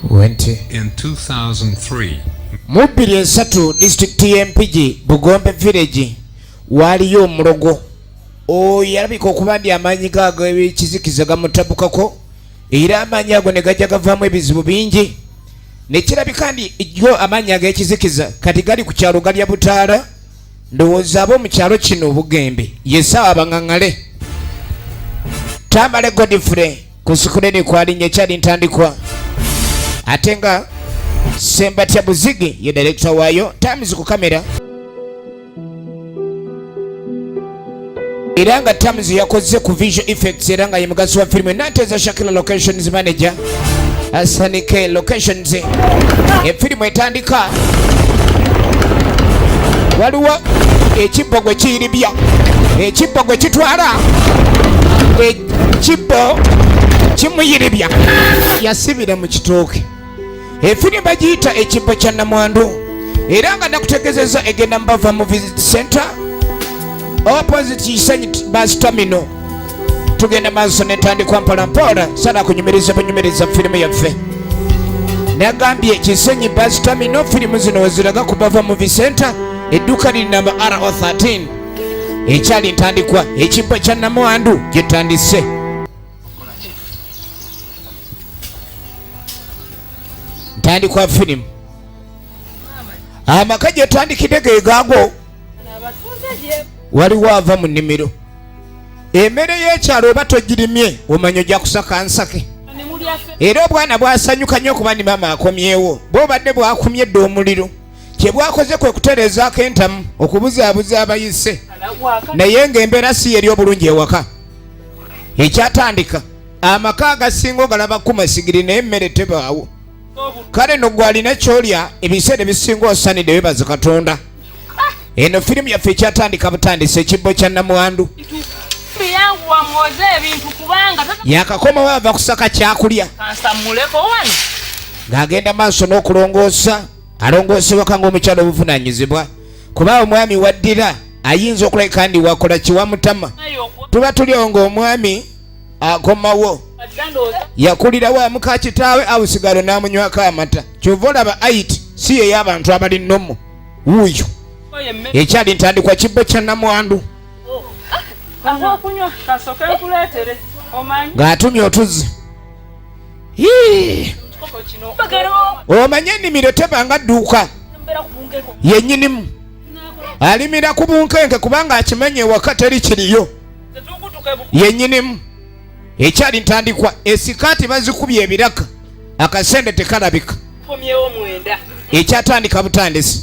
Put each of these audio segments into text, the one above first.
In 2003, Mubiri esatu district y'Empigi Bugombe village waliyo omulogo yalabika okuba ndi amaanyi gaago ebikizikiza gamutabukako era amaanyi ago ne gajja gavaamu ebizibu bingi nekirabika ndi jo amaanyi ag'ekizikiza kati gali ku kyalo galya Butaala ndowooza ab'omu kyalo kino Bugembe yesaawa abangaŋŋale Tambale Godfrey ku sikuleni kwalinnya ekyali ntandikwa ate nga Sembatya Buzigi ye director waayo Times ku kamera era nga Times yakoze ku visual effects era nga ye mugaso wa filmu Nanteza Shakila locations manager Hassan K locations efilimu etandika waliwo ekibbo gwe kiyiribya ekibbo gwe kitwala ekibbo kimuyiribya yasibira mu kitooke efilimu bagiyita ekibbo kya Namwandu era nga nakutegezeza egenda mbava mu visit center opposite Kisenyi bus terminal tugenda maaso netandikwa mpolampola sana kunyumiriza bunyumiriza filimu yaffe nagambye Kisenyi bus terminal filimu zino weziraga kubava mu visit center edduuka liri namba RO13 ekyali ntandikwa ekibbo kya Namwandu gyetandise ntandikwa filimu amaka gyetandikidde ge gaago waliwo ava mu nnimiro emmere y'ekyalo oba togirimye omanya ojja kusaka nsake era obwana bwasanyuka nnyo okuba ni maama akomyewo bw'obadde bwakumye dde omuliro kye bwakoze kwe kutereezaako entamu okubuzaabuza abayise naye ng'embeera si eri obulungi ewaka ekyatandika amaka agasinga ogalaba kumasigiri naye emmere tebaawo kale no gwalina kyolya ebiseera ebisinga osanidde webaze Katonda eno filimu yaffe ekyatandika butandisi ekibbo kya Namwandu yakakomawo ava kusaka kyakulya ng'agenda maaso n'okulongoosa alongoosebwaka ng'omukyalo obuvunaanyizibwa kuba omwami waddira ayinza okulabika ndi wakola kiwamutama tuba tulyawo ng'omwami akomawo yakulirawo amuka kitaawe awusigalo n'amunywako amata kyova olaba ayiti si ye y'abantu abali nnomo wuuyo ekyali ntandikwa kibbo kya Namwandu ng'atumye otuzzi omanye ennimiro tebanga dduuka yennyinimu alimira ku bunkenke kubanga akimenya ewaka teri kiriyo yennyinimu ekyali ntandikwa esikaati bazikubye ebiraka akasende tekalabika ekyatandika butandisi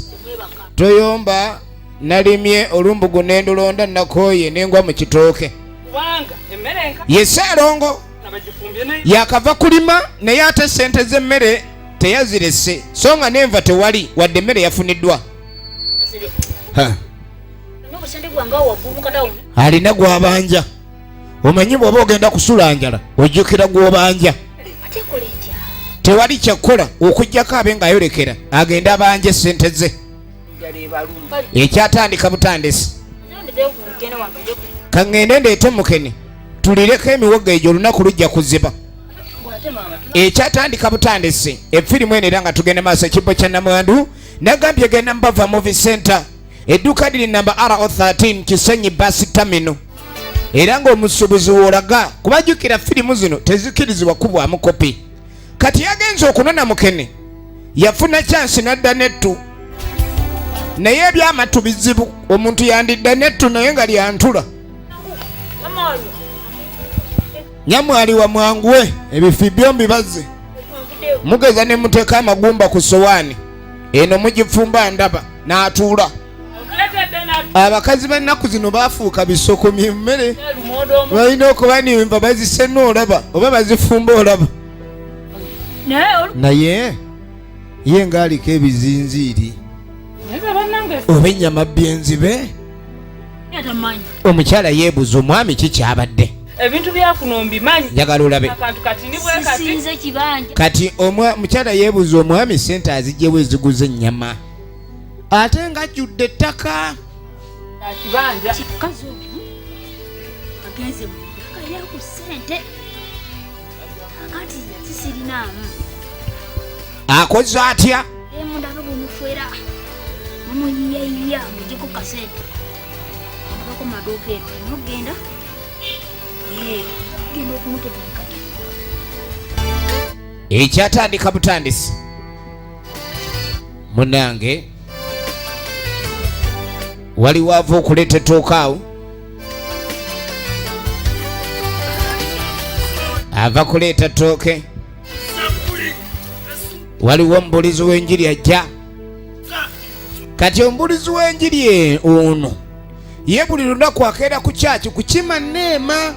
toyomba nalimye olumbugu nendulonda nakooye nengwa mu kitooke yeseerongo yakava kulima naye ate sente z'emmere teyazirese so nga nenva tewali wadde emmere yafuniddwa alina gwabanja omanyi bw'oba ogenda kusula njala ojjukira gw'obanja tewali kyakukola okuggyako abe ng'ayolekera agenda abanje sente ze ekyatandika butandisi kaŋŋende ndeete mukene tulireko emiwogo egyo olunaku lujja kuziba ekyatandika butandisi efirimu eno era nga tugenda maaso ekibbo kya Namwandu nagambye egenda mbava movie center edduuka liri namba RO13 Kisenyi bus terminal era ng'omusuubuzi woolaga kubajjukira firimu zino tezikirizibwa kubwamu kopi kati yagenze okunona mukene yafuna chansi nadda nettu naye ebyamatu bizibu omuntu yandidda nettu naye nga lyantula nyamwali wa mwanguwe ebifi byombi bazze mugeza ne muteeka amagumba ku sowaani eno mugifumba ndaba n'atuula abakazi b'ennaku zino baafuuka bisokomye mmere balina okuba nimva bazisena olaba oba bazifumba olaba naye ye ngaaliko ebizinziiri oba ennyama byenzibe omukyala yeebuza omwami kikyabadde ebintu byakuno mbimanyi njagala olabe kati omukyala yeebuza omwami sente azigyewo eziguza ennyama ate nga ajjudde ettaka kibanja akoze atya mundabe bwemufera mumuyiyayiya mugiko kasente ako maduuka eyo mugenda genda okumutebulikati ekyatandika butandisi munange waliwo ava okuleeta ettooka ava kuleeta ttooke waliwo omubulizi w'enjiri ajja kati omubulizi w'enjiri ono ye buli lunaku akeera ku kyaki kukima neema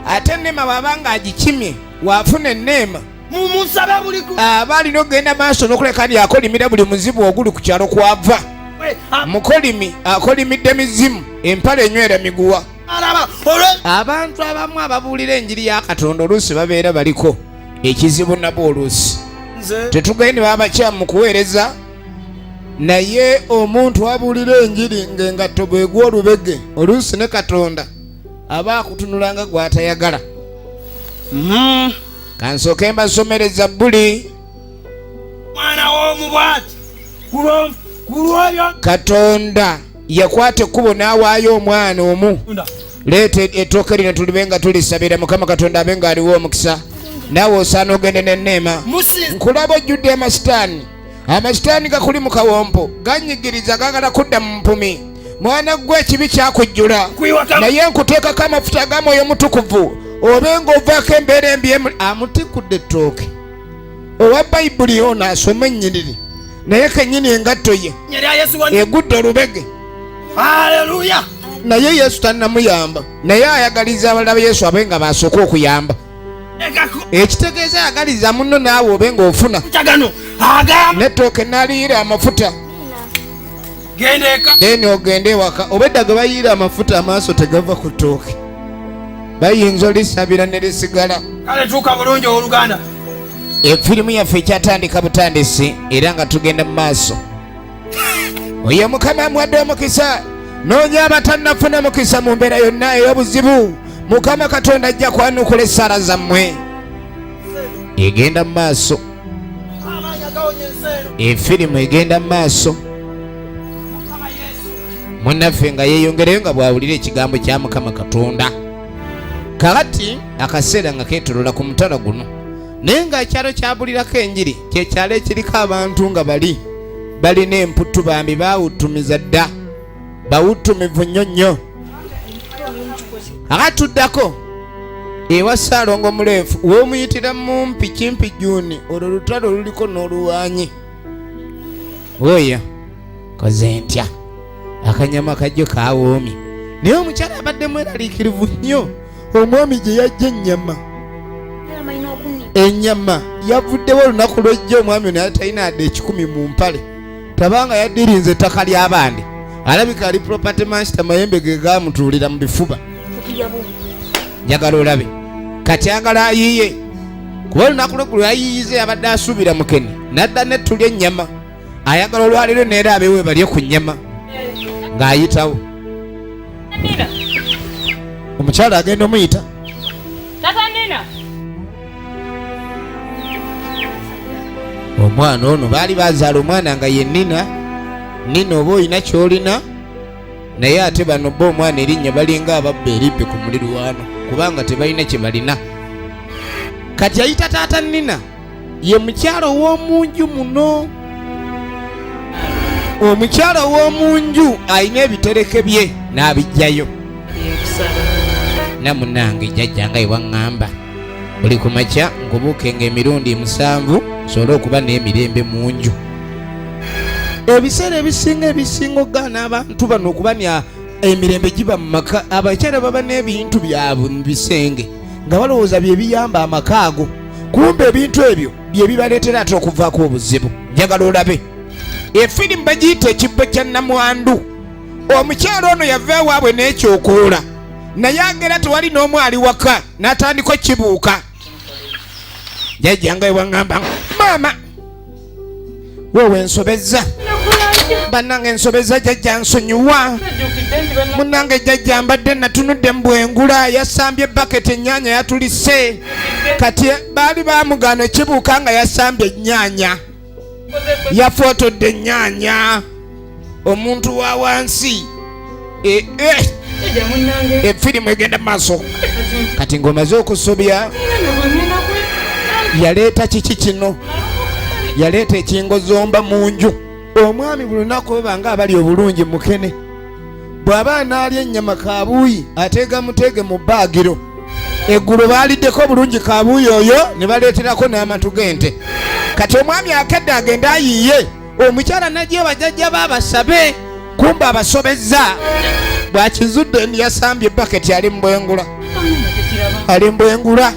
ate neema bw'abanga agikimye waafuna enneema mumusabe buliku aba alina okugenda maaso n'okuleka ndi akolimira buli muzibu oguli ku kyalo kwava mukolimi akolimidde mizimu empale enywera miguwa abantu abamu ababuulira enjiri ya Katonda oluusi babeera baliko ekizibu nabo oluusi tetugende babakyamu mu kuweereza naye omuntu abuulira enjiri ng'engatto bwegwa olubege oluusi ne Katonda aba akutunulanga gw'atayagala. Kansooke mbasomereza bbuli mwana w'omubwati kulwoyo Katonda yakwata ekkubo n'awaayo omwana omu leeta ettooke lino tulibe nga tulisabira Mukama Katonda abe nga aliwo omukisa naawe osaana ogende n'enneema nkulaba ojjudde amasitaani gakuli mu kawompo ganyigiriza gagala kudda mu mpumi mwana gwe ekibi kyakujjula naye nkuteekako amafuta ga Mwoyo Mutukuvu obe ng'ovaako embeera embi amutikudde ettooke owa bayibuli ono asome ennyiriri naye kennyini engatto ye egudde olubege haleluya naye Yesu tannamuyamba naye ayagaliza abalala Yesu abe nga basooka okuyamba ekitegeeza ayagaliza munno naawe obe ng'ofuna n'ettooke n'aliyiira amafuta deni ogende ewaka obedda ge bayiira amafuta amaaso tegava ku ttooke bayinza olisabira ne lisigala kale tuuka bulungi oluganda efirimu yaffe ekyatandika butandisi era nga tugenda mu maaso oyo Mukama amuwadde omukisa noonya abatannafuna mukisa mu mbeera yonna ey'obuzibu Mukama Katonda ajja kwanukula essaala zammwe egenda mu maaso efirimu egenda mu maaso munnaffe nga yeeyongereyo nga bw'awulira ekigambo kya Mukama Katonda kakati akaseera nga keetolola ku mutala guno naye ng'ekyalo kyabulirako enjiri kyekyalo ekiriko abantu nga balina emputtu bambi baawuttumiza dda bawuttumivu nnyo nnyo akatuddako ewa Ssaalongo muleefu w'omuyitira mumpi kimpi Juuni olwo lutalo luliko n'oluwaanyi oya koze ntya akanyama kajjo kaawoomye naye omukyala abadde mweraliikirivu nnyo omwami gye yajja ennyama yavuddewo olunaku lwejja omwami ono talina adde 10 mu mpale tabanga yaddirinze ettaka ly'abandi alabika ali property master mayembe ge gaamutuulira mu bifuba njagala olabe kati agala ayiye kuba olunaku lwe lwayiyize abadde asuubira mukene nadda netulya ennyama ayagala olwaliro neera abeewe balye ku nnyama ng'ayitawo omukyala agenda omuyita omwana ono baali bazaala omwana nga ye nina oba olina kyolina naye ate bano bo omwana erinnya balinga ababba eribbe ku mulirwano kubanga tebalina kye balina kati ayita taata nina ye mukyala ow'omunju muno omukyala ow'omunju alina ebitereke bye n'abijjayo namunange jjajja nga ewaŋŋamba buli ku makya nkubuukenga emirundi 7 nsobole okuba n'emirembe mu nju ebiseera ebisinga ogaana abantu bano okuba emirembe giba mu maka abakyala baba n'ebintu byabwe mu bisenge nga balowooza bye biyamba amaka ago kumbe ebintu ebyo bye bibaleetera ate okuvaako obuzibu njagala olabe efirimu bagiyita ekibbo kya Namwandu omukyala ono yava ewaabwe n'ekyokoola naye agera tewali n'omu ali waka n'atandika kibuuka jjajjanga ewaŋŋamba maama wewe ensobezza bannange ensobezza jjajja nsonyiwa munnange jjajja mbadde natunudde mu bwengula yasambye baketi ennyaanya yatulise kati baali baamugaana ekibuuka nga yasambye ennyaanya yafotodde ennyanya omuntu wa wansi efirimu egenda maaso kati ng'omaze okusobya yaleeta kiki kino yaleeta ekingozomba mu nju omwami buli lunaku obanga abali obulungi mukene bw'aba anaalya ennyama kabuuyi ateega mutege mu baagiro eggulu baaliddeko bulungi kabuuyi oyo ne baleeterako n'amatu g'ente kati omwami akedde agenda ayiye omukyala najja bajjajja baabasabe kumba abasobezza bw'akizudde yasambye baketi ali mbwengula ali mbwengula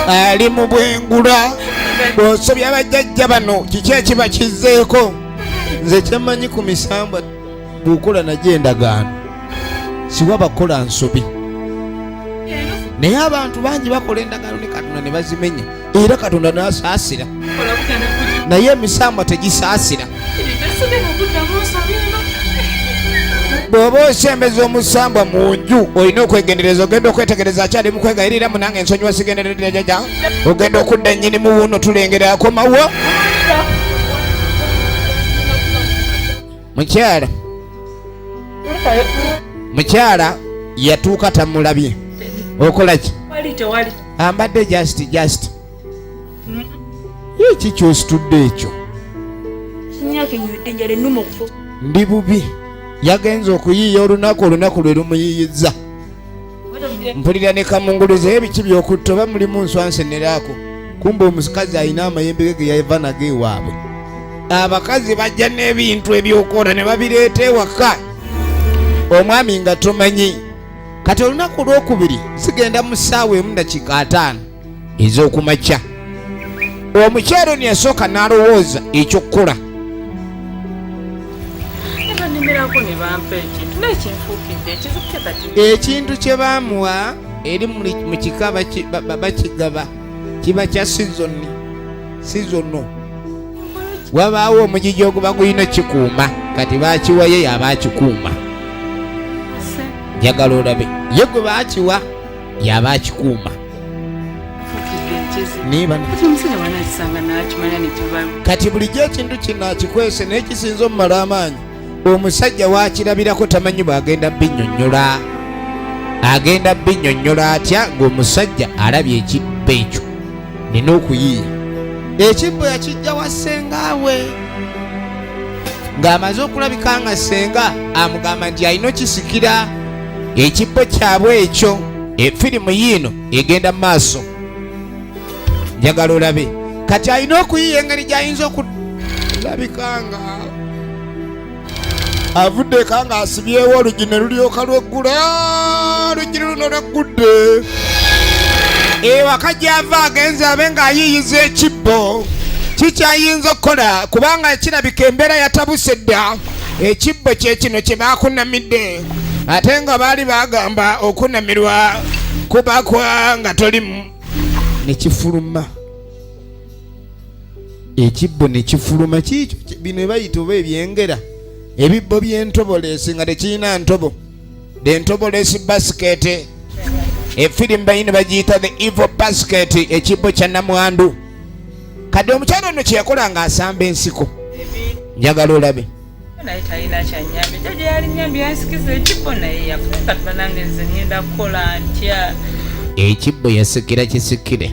ali mu bwengula bw'osobya abajjajja bano kiki ekiba kizzeeko nze kyemmanyi ku misambwa bw'okola najja endagaano siwa bakola nsobi naye abantu bangi bakola endagaano ne katonda ne bazimenya era katonda n'asaasira naye emisambwa tegisaasira bw'oba osembeza omusambwa mu nju olina okwegendereza ogenda okwetegereza akyali mukwegayirira munange ensonyiwa sigenderedde jaja ogenda okudda nnyini mu wuuno tulengera akomawo mukyala yatuuka tamulabye okola ki ambadde just eki kyositudde ekyo ndi bubi yagenza okuyiiya olunaku lwe lumuyiyizza mpulira ne kamunguluza ebiki byokutta oba mulimu nswanseneraako kumba omukazi alina amayembe ge yava nago ewaabwe abakazi bajja n'ebintu ebyokola ne babireeta ewaka omwami nga tomanyi kati olunaku olwokubiri sigenda mu ssaawa emu dakiika 5 ez'okumakya omukyalo ne yasooka n'alowooza ekyokukola ekintu kye baamuwa eri mu kika bakigaba kiba kya sizono wabaawo omugigi oguba gulina kikuuma kati baakiwaye yaba akikuuma njagala olabe ye gwe baakiwa yaba akikuuma kati bulijjo ekintu kino akikwese naye kisinza omumala amaanyi omusajja waakirabirako tamanyi bw'agenda binnyonnyola atya ng'omusajja alabye ekibbo ekyo nina okuyiiya ekibbo yakijja wa ssengaawe ng'amaze okulabika nga ssenga amugamba nti alina okisikira ekibbo kyabwe ekyo efirimu yiino egenda mu maaso njagala olabe kati alina okuyiiya engeri gy'ayinza okulabika nga avudde kanga asibyewo olugi ne lulyoka lweggula olugi luno lweggudde ewaka gy'ava agenza abe ng'ayiyiza ekibbo kikyayinza okukola kubanga kirabika embeera yatabuse dda ekibbo kyekino kye baakunamidde ate nga baali bagamba okunamirwa kubakwa nga tolimu nekifuluma ekibbo nekifuluma kiikyo bino bayita oba ebyengera ebibbo by'entobolesi nga tekirina ntobo the ntobolesi basket efirimu bayini bagiyita the evil basket ekibbo kya namwandu kadde omukyalo ono kyeyakola nga asamba ensiko njagala olabe naye talina kyanyambye jjajja yali nyambye yansikiza ekibbo naye yafuuka tubanange nze ngenda kukola ntya ekibbo yasikira kisikire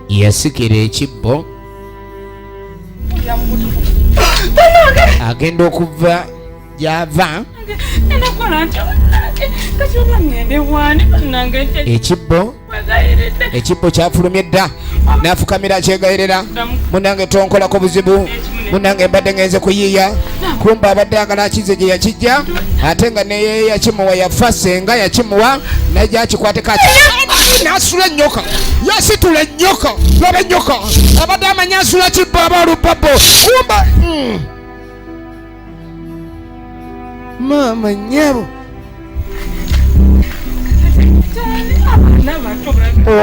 yasikira ekibbo agenda okuva gyava ekibbo kyafulumye dda nafukamira kyegayirira munange tonkolako buzibu munange mbadde ngenze kuyiiya kumba abadde agala akize gye yakijja ate nga neye yakimuwa yafa senga yakimuwa najja akikwateka nasula ennyoka yasitula ennyoka laba ennyoka abadde amanya asula kibbo aba olupappo kumba mama nyabo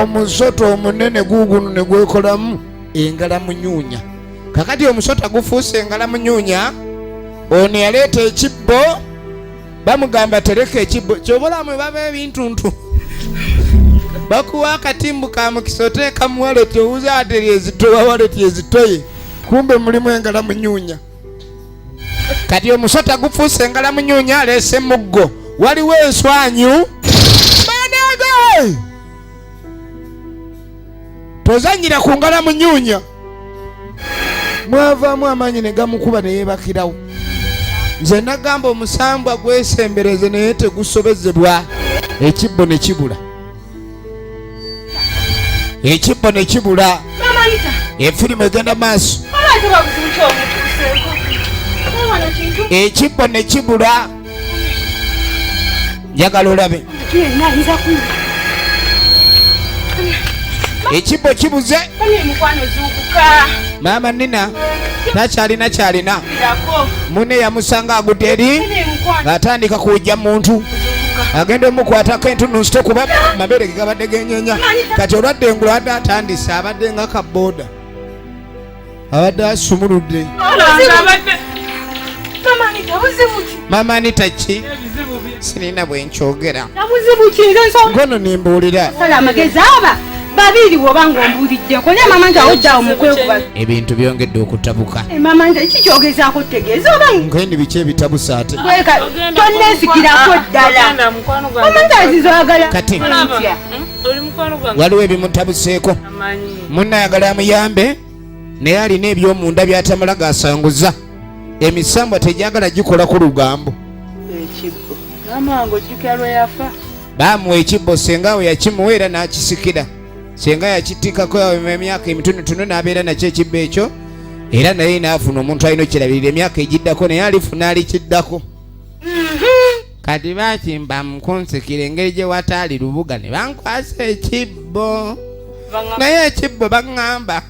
omusoto omunene guugunu ne gwekolamu engalamunyuunya kakati omusota gufuuse engalamunyuunya ono yaleeta ekibbo bamugamba tereka ekibbo kyobulamu baba ebintuntu bakuwa akatimbu ka mukisa oteeka mu waleti owuza ate lyezitowa waleti ezitoye kumbe mulimu engalamunyuunya. Kati omusota gufuuse engalamunyuunya aleese muggo waliwo enswanyu banage tozanyira ku ngalamunyuunya. Mwavaamu amaanyi ne gamukuba ne yeebakirawo. Nze nagamba omusambwa gwesembereze naye tegusobezebwa. Ekibbo ne kibula. Ekibbo ne kibula. Efirimu egenda maaso. Ekibbo ne kibula. Njagala olabe. Ekibbo kibuze. Maama Nina nakyalina kyalina. Munne yamusanga aguteri ng'atandika kujja muntu. Agenda omukwatako entununsito kuba mabere ge gabadde genyenya. Kati olwadde engulu abadde atandise abadde nga kabooda. Abadde asumuludde. Mama Anita ki? Sinina bwe nkyogera. Ngono nimbuulira. Babiri wobanga ombuliddeko ne mama nti awodda omukwekuba ebintu byongedde okutabuka. Mama nti kikyogezaako tegeeza obanga nkendi biki ebitabusa ate tonneesikirako ddala mama nti azizwagala kati waliwo ebimutabuseeko. Munne ayagala amuyambe naye alina ebyomunda byatamala gasanguza. Emisambwa tegyagala gikola ku lugambo. Ekibbo namango ojjukira lwe yafa baamuwa ekibbo senga we yakimuwa era n'akisikira. Senga yakitikako emyaka emitonotono n'abeera nakyo ekibbo ekyo era naye naafuna omuntu alina okirabirira emyaka egiddako naye alifuna alikiddako. Kati bakimba mukunsikira engeri gye wataali lubuga ne bankwasa ekibbo. Naye ekibbo baŋŋamba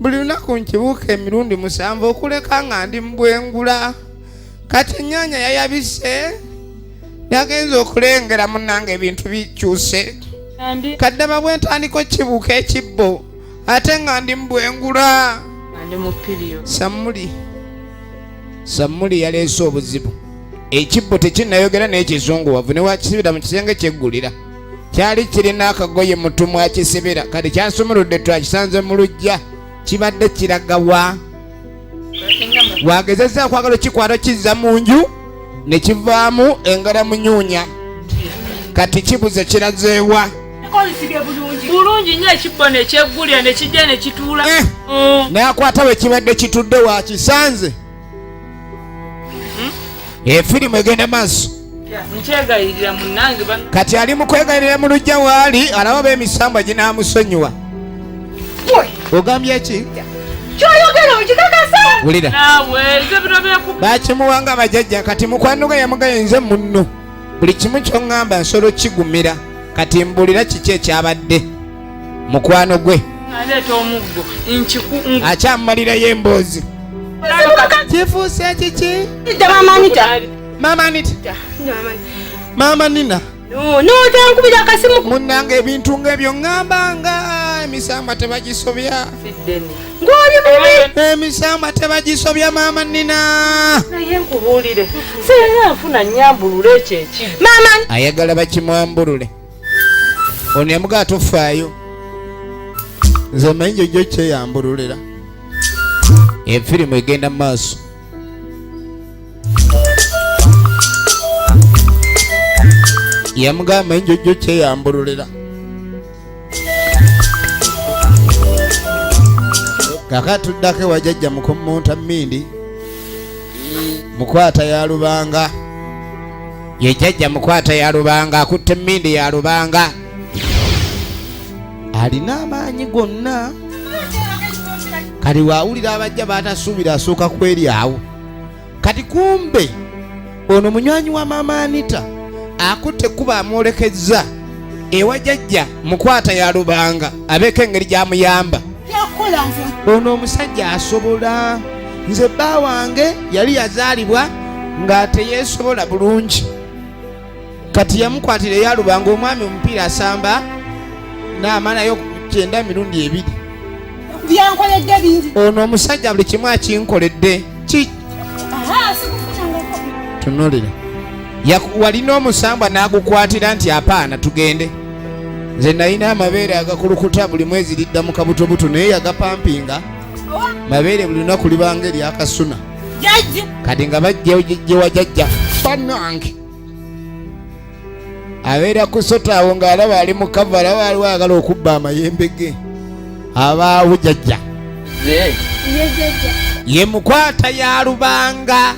buli lunaku nkibuuka emirundi 7 okuleka nga ndi mbwengula. Kati ennyanya yayabise yagenza okulengera munnange ebintu bikyuse. Kaddama bwe ntandika kibuuka ekibbo ate nga ndi mbwengula. Sammuli yaleese obuzibu. Ekibbo tekinnayogera naye kizunguwavu ne wakisibira mu kisenge kyeggulira. Kyali kirina akagoye mutumu akisibira kati kyasumuludde twakisanze mu luggya. Kibadde kiragawa. Wagezezza okwagala kikwata kizza mu nju ne kivaamu engalamunyuunya. Kati kibuze kirazeewa. bulungi nnyo ekibbo ne kyeggulira ne kijja ne kituula. Naye akwata we kibadde kitudde wakisanze. Efirimu egenda maaso. Nkyegayirira munnange kati ali mu kwegayirira mu luggya waali alaba b'emisambwa ginaamusonyiwa. Ogambye ki? kyoyogera okikakasa. Wulira. Naawe ezo bino byekuba. Bakimuwanga abajjajja kati mukwano gwe yamugaye nze munno. Buli kimu ky'oŋŋamba nsobola okigumira. Kati mbuulira kiki ekyabadde mukwano gwe. Aleeta omuggo nkiku. Akyammalirayo emboozi. Kifuuse kiki? Mama Anita. Mama Anita. Mama Nina. N'otankubira akasimu. Munnange ebintu ng'ebyo ŋŋambanga emisambwa tebagisobya. Ng'oli mubi. Emisambwa tebagisobya Mama Nina. Naye nkubuulire sirina nfuna nnyambulule ekyo ekibbo. Mama ayagala bakimwambulule. Ono yamugaa tofaayo. Nze manyi jjojjo kyeyambululira. Efirimu egenda mu maaso. Yamugamba enjojo kyeyambululira. Kaka tuddako wajjajja mukommonta mmindi mukwata ya lubanga. Ye jjajja mukwata ya lubanga akutte mmindi ya lubanga. Alina amaanyi gonna. Kati waawulira abajja baatasuubira asooka kweri awo. Kati kumbe ono munywanyi wa Mama Anita akutte kuba amwolekezza ewa jjajja mukwata ya lubanga abeeko engeri gy'amuyamba. Ono omusajja asobola. Nze bba wange yali yazaalibwa nga teyeesobola bulungi. Kati yamukwatira ya lubanga omwami omupiira asamba n'amalayo 9 mirundi 2. byankoledde bingi. Ono omusajja buli kimu akinkoledde. Tunulira. Walina omusambwa n'agukwatira nti apaana tugende. nze nalina amabeere agakulukuta buli mwezi lidda mu kabutobuto naye yagapampinga mabeere buli lunaku libanga eryakasuna kati nga bajja gyewa jajja banange abeera kusota awo ng'alaba ali mu kava alaba aliwo ayagala okubba amayembe ge abaawo jajja ye mukwata ya lubanga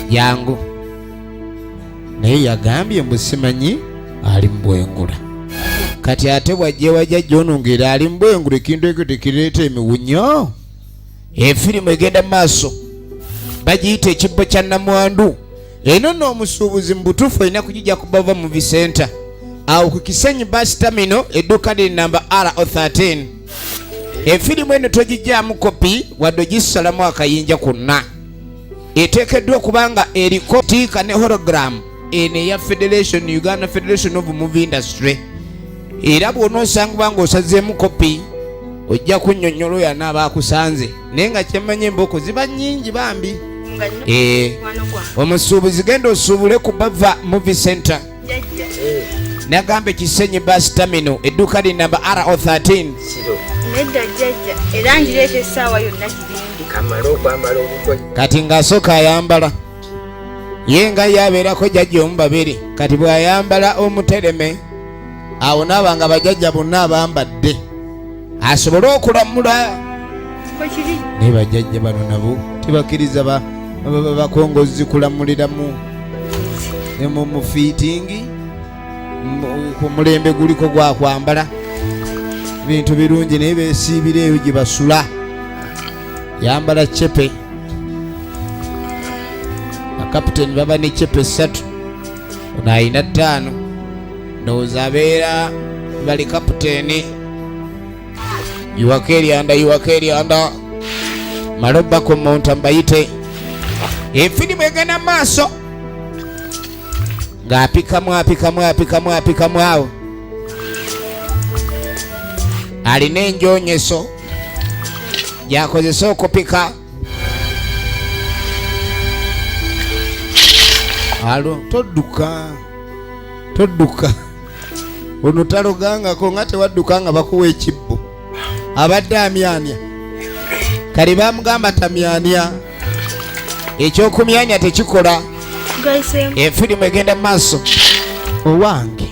yangu naye yagambye mbu simanyi ali mbwengula kati ate bwajjewa jajja ono ng'era ali mbwengula ekintu ekyo tekireeta emiwunyo efirimu egenda maaso bagiyita ekibbo kya Namwandu eno n'omusuubuzi mu butuufu olina kugijja kubava mu visenta awo ku Kisenyi bus terminal edduuka liri namba RO13 efirimu eno togijjaamu kopi wadde ogisalamu akayinja konna eteekeddwa okubanga eriko tiika ne hologram eno eya Uganda Federation of Movie Industry era bw'onoosanga nga osazeemu kopi ojja kunnyonnyola oyo anaaba akusanze naye nga kyemmanyi emboko ziba nnyingi bambi omusuubuzi genda osuubule ku bava movie center nagambe Kisenyi bus terminal edduuka liri namba RO13 nedda jjajja era njireeta essaawa yonna kirinde kati ng'asooka ayambala ye nga yabeerako jjajja omubabiri kati bw'ayambala omutereme awo naaba nga bajjajja bonna abambadde asobole okulamula naye bajjajja bano nabo tebakkiriza bakongozi kulamuliramu ne mu mufiitingi ku mulembe guliko gwakwambala bintu birungi naye beesiibira eyo gye basula yambala cepe bakapiteni baba ne cepe 3 ono ayina 5 ndowooza abeera bali kapiteni yuwakeryanda malobako monta mbayite efirimu egenda maaso ng'apikamu awo alina enjonyeso gyakozesa okupika alo todduka ono talogangako nga tewadduka nga bakuwa ekibbo abadde amyanya kali bamugamba tamyanya ekyokumyanya tekikola efirimu egenda maaso owange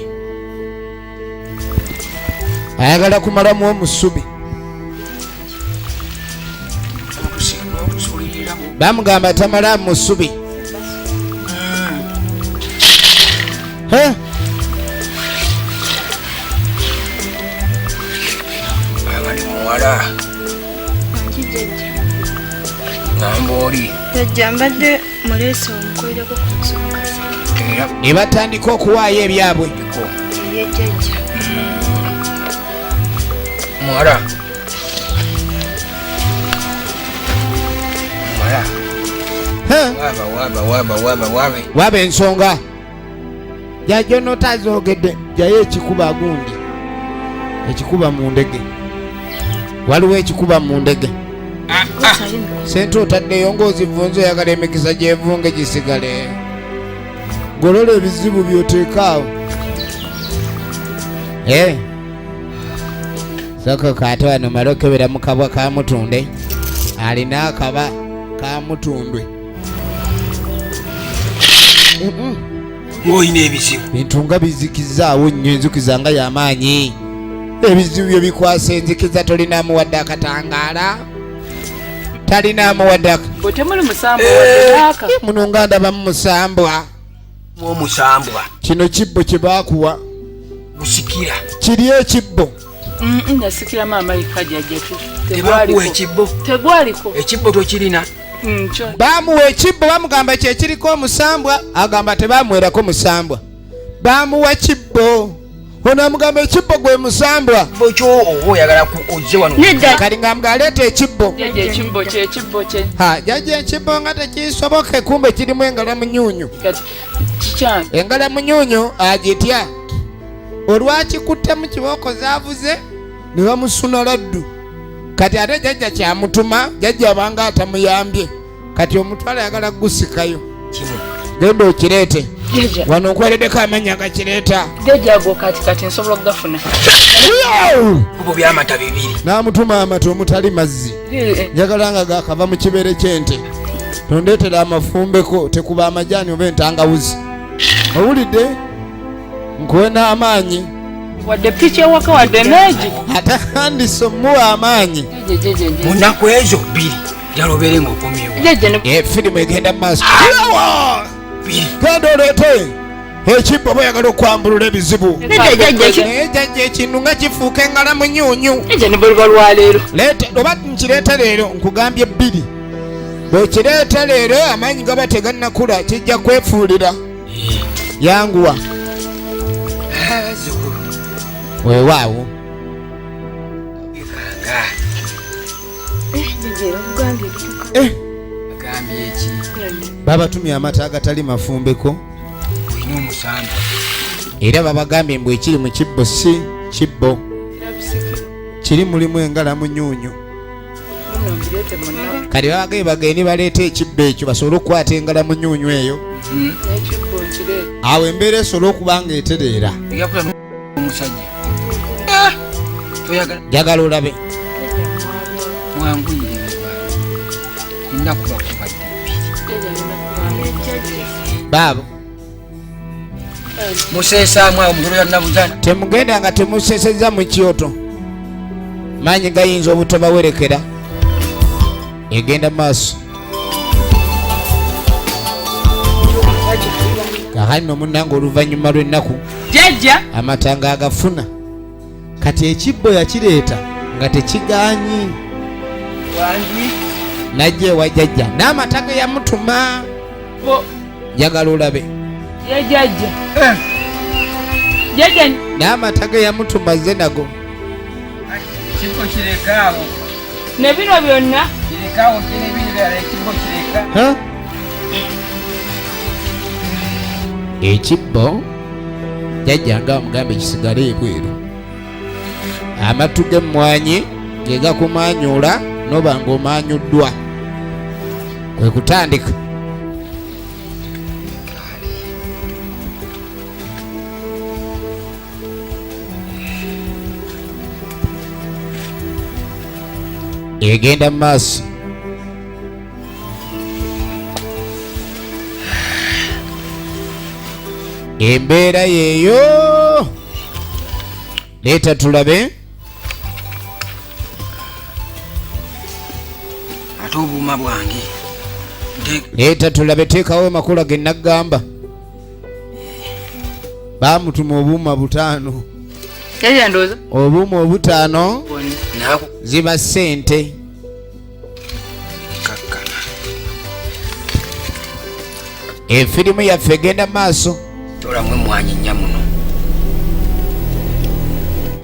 ayagala kumalamu omusubi bamugamba tamala musubi muwala ngamboli jjajja mbadde muleese omukolereko ku nsonga ne batandika okuwaayo ebyabwe ye jjajja muwala waba ensonga jajja onotazogedde jayo ekikuba gundi ekikuba mu ndege waliwo ekikuba mu ndege sente otaddeyo ng'ozivunza oyagala emikisa gyevunge gisigale golola ebizibu byoteekaawo soko kaate wano male okebera mu kabwa ka mutunde alina akaba ka mutundwe ng'olina ebizibu bintu nga bizikizaawo nnyo enzikiza nga y'amaanyi ebizibu byo bikwasa enzikiza tolinamu wadde akatangaala talinamu wadde botemuli musambwa wadde muno nga ndaba mu musambwa omusambwa kino kibbo kye baakuwa busikira kiri ekibbo nasikira maama ikajjajjatu tebakuwa ekibbo tegwaliko ekibbo tokirina baamuwa ekibbo bamugamba kyekiriko omusambwa agamba tebaamuwerako musambwa baamuwa kibbo ono amugamba ekibbo gwe musambwa bokyo oba oyagala ozze wano kali ngamba aleeta ekibbo ekibbo kye jajja ekibbo nga tekisoboke kumbe kirimu engalamunyunyu engalamunyunyu agitya olwakikutte mu kibooko zaavuze ne bamusuna laddu kati ate jajja kyamutuma jajja abanga atamuyambye kati omutwala ayagala gusikayo genda okireete Jeje. Wano nkwereddeko amanya gakireeta. Jeje ago kati nsobola okugafuna. Kubo byamata bibiri. N'amutuma amata omutali mazzi. Njagala nga gakava mu kibere ky'ente. Tondeetera amafumbeko tekuba amajaani oba entangawuzi. Owulidde? Nkuwe n'amaanyi. Wadde piki ewaka wadde neegi. Ate Anderson muwa amaanyi. Jeje. Mu nnaku ezo bbiri yalobere ng'okomyewo. Jeje. Firimu egenda mu maaso. Bbiri. Genda oleete ekibbo boyagala okwambulula ebizibu. Naye jjajja ekintu nga kifuuka engala munyuunyu. Jeje ne bwe lwaleero. Leeta oba nkireeta leero nkugambye bbiri. Bw'okireeta leero amaanyi gaba tegannakula kijja kwefuulira. Yanguwa. Zukulu. Weewaawo. Bikanga. Jeje okugambye ebituka. Agambye eki. Babatumye amata agatali mafumbeko. Olina omusamba. Era babagambye mbu ekiri mu kibbo si kibbo. Kiri mulimu engala munyuunyu. Kati babagaye bagende baleeta ekibbo ekyo basobole okukwata engala munyuunyu eyo. Awo embeera esobola okuba nga etereera. Yakuta omusajja. Toyagala. Njagala olabe. Mwangu yiri. Ennaku bakubadde bbiri. Baabo. Museesaamu awo mugero ya Nabuzana. Temugenda nga temusesezza mu kyoto. Maanyi gayinza obutabawerekera. Egenda maaso. Kakati no munnange oluvannyuma lw'ennaku Jajja. amatanga agafuna. Kati ekibbo yakireeta nga tekigaanyi. Wangi. Najja ewa jjajja n'amata ge yamutuma. Njagala olabe. Ye jajja. Jajja. N'amata ge yamutuma ze nago. Ekibbo kirekaawo. Ne bino byonna. Kirekaawo kiri biri byala ekibbo kireka. Ekibbo jjajja nga bamugambe kisigale ebweru. Amatu g'emmwanyi ge gakumanyula noba ng'omanyuddwa. Kwe kutandika. Egenda mu maaso. Embeera yeeyo. Leeta tulabe. Ate obuuma bwange. Leeta tulabe teekawo amakula ge naggamba. Baamutuma obuuma 5. Jajja ndowooza. Obuuma 5 Naaku ziba ssente. kakkana. Efirimu yaffe egenda maaso. Tolamu emmwanyi nnya muno.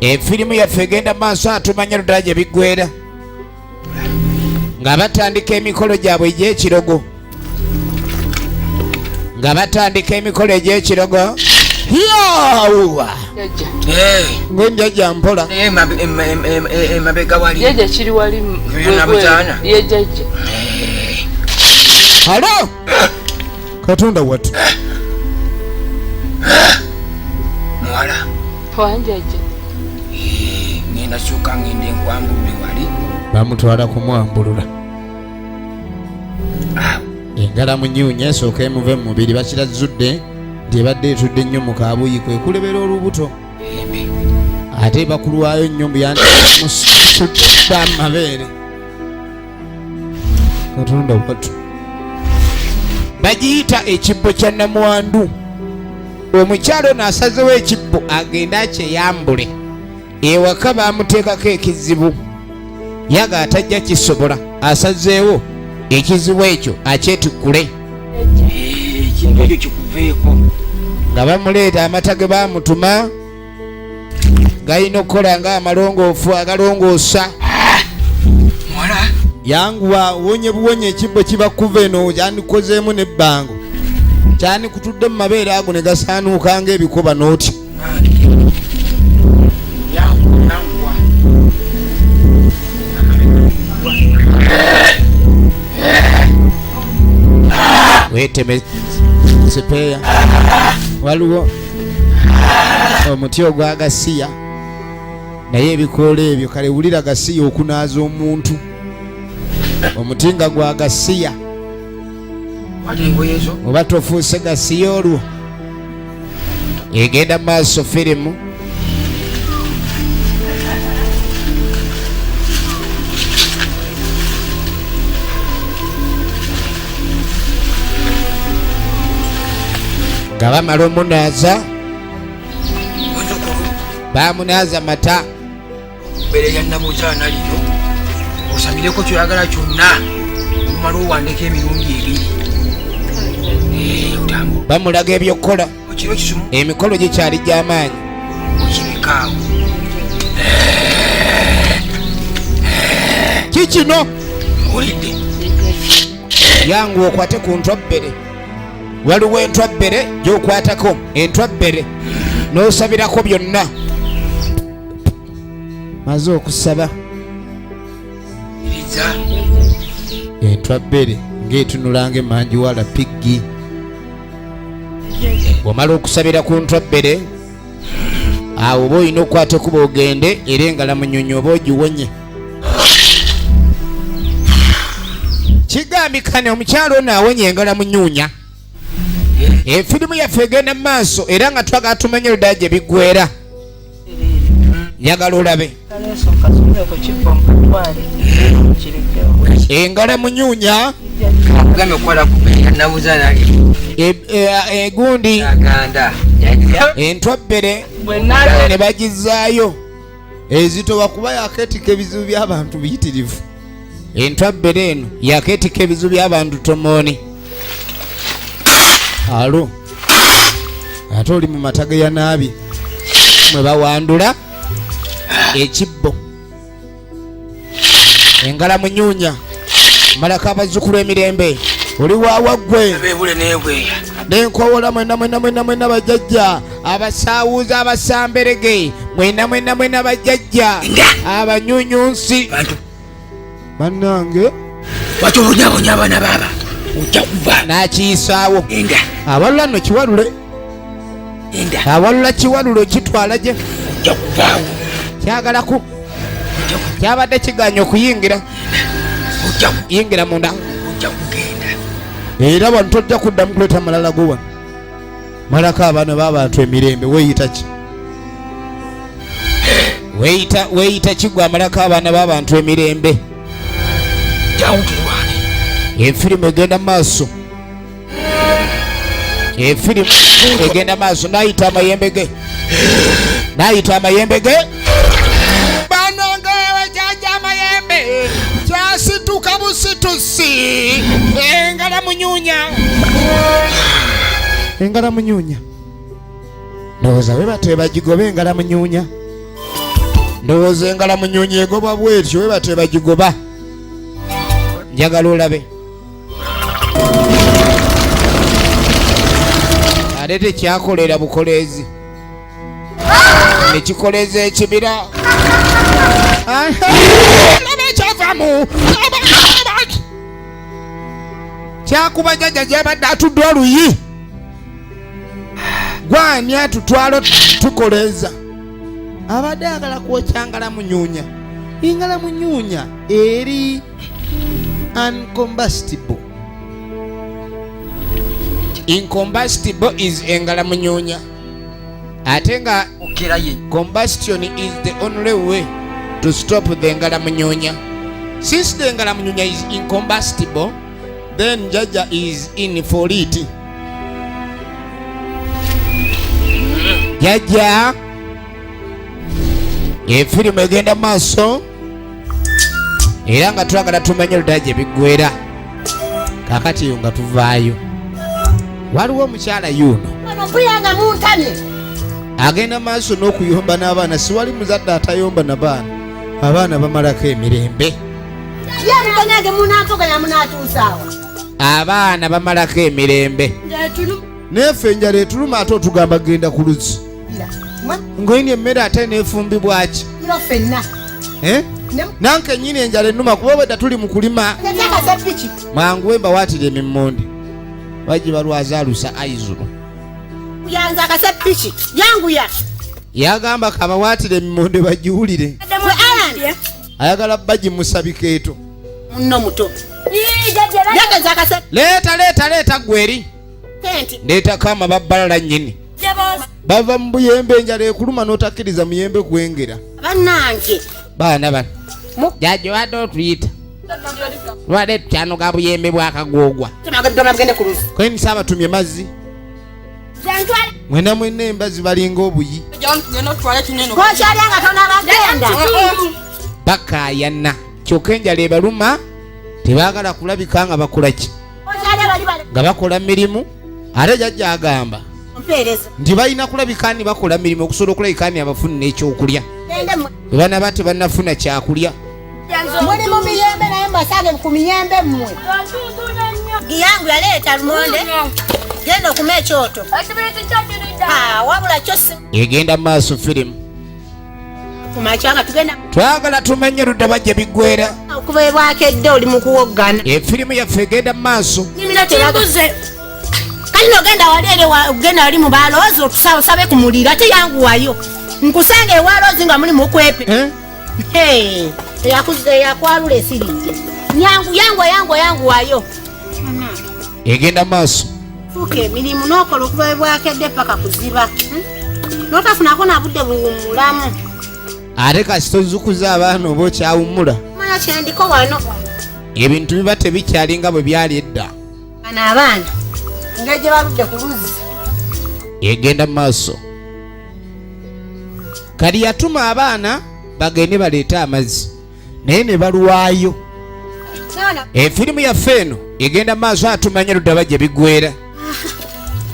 Efirimu yaffe egenda maaso atumanya ddala gye biggwera. Nga batandika emikolo gyabwe egy'ekirogo. Nga batandika emikolo egy'ekirogo. Yaawa! Jajja. Ng'enjajja mpola. Naye emabega wali. Jajja kiri wali Nabuzaana. ye jajja. Halo! Katonda wattu. Muwala. Wanjajja. Ngenda sooka ngende nkwambulule wali. Bamutwala kumwambulula. Engala munyuunya esooka emuve mu mubiri bakirazudde nti ebadde etudde nnyo mu kaabuyi kwe kulebera olubuto. Ate bakulwayo nnyo musudde amabeere. Katonda wattu. Bagiyita ekibbo kya Namwandu. Omukyalo n'asazewo ekibbo agenda akyeyambule. Ewaka baamuteekako ekizibu. Yaga atajja kisobola asazeewo ekizibu ekyo akyetikkule. Ekintu ekyo kikuveeko. Nga bamuleeta amata ge baamutuma galina okukola nga amalongoofu agalongoosa. Muwala. Yanguwa wonye buwonye ekibbo kibakuva eno kyandikozeemu n'ebbango. Kyandikutudde mu mabeere ago ne gasaanuuka ng'ebikoba n'oti. Weeteme sipeya waliwo omuti ogwa gasiya naye ebikoola ebyo kale wulira gasiya okunaaza omuntu omuti nga gwa gasiya oba tofuuse gasiya olwo egenda maaso firimu nga bamala omunaaza bamunaaza mata mbere ya nnabuzaana lino osamireko kyoyagala kyonna omumala owandeka emirundi ebiri otambula bamulaga ebyokukola okiro kisumu emikolo gikyali gy'amaanyi okibekaawo kikino olidde yangu okwate ku ntwabbere waliwo entwabbere gyokwatako entwabbere n'osabirako byonna maze okusaba iriza entwabbere ng'etunulanga emanjiwala piggi bw'omala okusabira ku ntwabbere awo oba olina okukwata kuba ogende era engala munyonyi oba ogiwonye kigambikane omukyalo ono awonye engala munyuunya efirimu yaffe egenda mu maaso era nga twagala tumanye oludaala gye biggweera njagala olabe engala munyuunya kugambe okukola kubeera nabuzaana egundi aganda entwabbere ne bagizaayo ezitoba kuba yakeetika ebizibu by'abantu biyitirivu entwabbere eno yakeetika ebizibu by'abantu tomooni alo ate oli mu mataga ya naabi mwe bawandula ekibbo engala munyuunya malako abazzukulu emirembe oli waawaggwe bebule nebweya nenkowola mwena bajjajja abasaawuza abasamberege mwena bajjajja abanyunyunsi bannange watobonyabonya abaana baaba ojja kuva nakiyisaawo enda abalula nno kiwalule enda awalula kiwalule kitwala gye ojja kuvaawo kyagalaku kyabadde kiganya okuyingira ojja yingira munda kugenda era wano tojja kuddamu kuleeta malala go wano malako abaana b'abantu emirembe weeyita ki weeyita kigwa amalako abaana b'abantu emirembe jawutulwane efirimu egenda maaso efirimu egenda maaso nayita amayembe ge banonga wejaja amayembe kyasituka busitusi engala munyuunya ndowooza webate webagigoba engala munyuunya ndowooza engala munyuunya egoba bwetyo webate webagigoba njagala olabe ate tekyakolera bukoleezi nekikoleza ekibira kyavamu kyakuba jjajja gyabadde atudde oluyi gwani atutwala tukoleeza abadde agala kwokya ngala munyuunya engala munyuunya eri uncombustible. Incombustible is engala munyuunya ate nga combustion is the only way to stop the engala munyuunya. Since the engala munyuunya is incombustible, then Jaja is in for it. Jaja efirimu egenda maaso era nga twagala tumanye oluddala gye biggweera. Kakati yo nga tuvaayo, waliwo omukyala yuno agenda maaso n'okuyomba n'abaana. Siwali muzadde atayomba na baana, abaana bamalako emirembe. Abaana bamalako emirembe. Nefe enjala etuluma ate otugamba genda ku luzzi. Ngoyini emmere ate neefumbibwa ki? Nanke nyini enjala ennuma kuba obwedda tuli mu kulima. Mwangu wemba waatira emimmonde. baji balwaza alusa aizulu yanza akasapiki yangu ya yagamba kabawaatire emmonde bagiwulire ayagala baji musabikeeto muno muto yagaza akasapiki leeta gweri leeta kama babbalala nnyini bava mu buyembe enjala ekuluma n'otakkiriza muyembe kwengera bannange baana bano jajjo wadde otuyita lwadde tukyanoga buyembe bwakagoogwa kwenisa abatumye mazzi mwena mwena embazi balinga obuyi kokyalya nga tonabagenda bakayana kyokka enjala ebaluma tebaagala kulabika nga bakolaki nga bakola mirimu ate jajja agamba nti balina kulabika ni bakola mirimu okusobola okulabika ni abafunira ekyokulya ebanaba tebannafuna kyakulya muli mu miyembe naye mbasage ku miyembe mmwe giyangu yaleeta lumonde genda okuma ekyoto wabula kyo egenda maaso firimu kumakyanga tugenda twagala tumanye ludda bajja biggwera okubeebwako edde oli mu kuwoggana efirimu yaffe egenda maaso kalina ogenda wali ere ogenda wali mu baloozi otusabe ku muliro ate yanguwayo nkusanga ewaloozi nga muli mukwepe eyakwalula esiridde yanguwayo egenda maaso fuuka emirimu n'okola okubeebwako edde paka kuziba n'otafunako nabudde buwummulamu ate kasi tozukuza abaana oba okyawummula manya kyendiko wano ebintu biba tebikyali nga bwe byali edda bano abaana engeri gye baludde ku luzzi egenda maaso kali yatuma abaana bagende baleete amazzi naye ne balwayo efirimu yaffe eno egenda maaso atumanye ludda bajja biggwera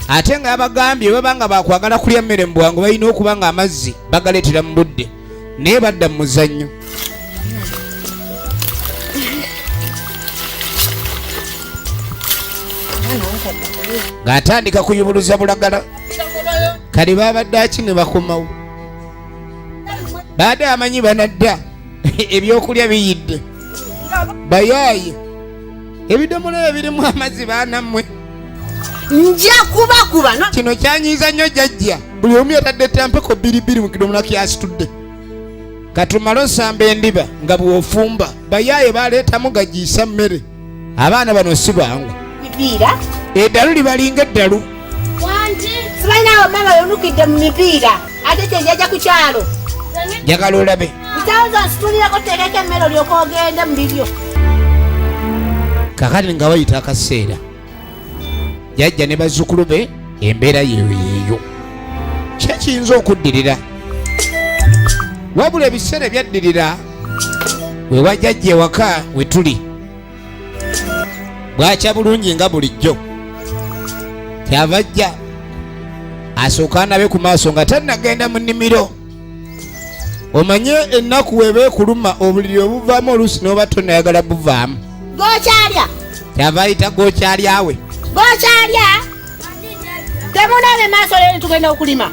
ate nga abagambye baba nga bakwagala kulya mmere mu bwangu balina okuba nga amazzi bagaleetera mu budde naye badda mu muzannyo ng'atandika kuyubuluza bulagala kali babadde aki ne bakomawo baadde amanyi banadda ebyokulya biyidde bayaaye ebidomola ebirimu amazzi baanammwe nja kubakuba kino kyanyiiza nnyo jjajja buli omu yatadde tampeko bbiribbiri mu kidomola kyasitudde katumale osamba endiba nga bw'ofumba bayaaye baleetamu gagiisa mmere abaana bano si bangu mipiira eddalu libalinga eddalu sibalinawo mama yonukidde mu mipiira ate kyenjaja ku kyalo njagala olabe ntawoza nsitulirako tereka emmere olyoka ogende mu bibyo kakati nga wayita akaseera jajja ne bazzukulu be embeera yeeyo kyekiyinza okuddirira wabula ebiseera ebyaddirira wewa jajja ewaka we tuli bwakya bulungi nga bulijjo kyava ajja asooka anabe ku maaso nga tannagenda mu nnimiro omanye ennaku weeba ekuluma obuliri obuvaamu oluusi n'oba tonnayagala buvaamu gokyalya kyava ayita gokyalyawe gokyalya temunabe maaso lero tugenda okulima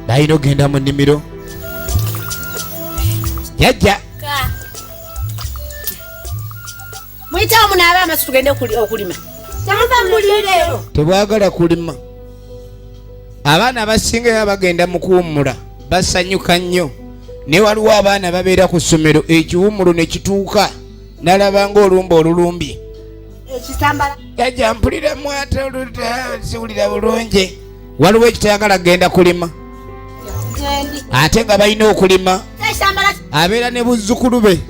balina ogenda mu nnimiro jajja muyitawo munaabe amaaso tugende okulima temuva mbulireero tebwagala kulima abaana abasinga baba bagenda mu kuwummula basanyuka nnyo ne waliwo abaana babeera ku ssomero ekiwummulo ne kituuka nalaba ng'olumba olulumbye ekitambala jajja mpuliramu ate siwulira bulungi waliwo ekitayagala genda kulima ate nga balina okulima abeera ne buzzukulu be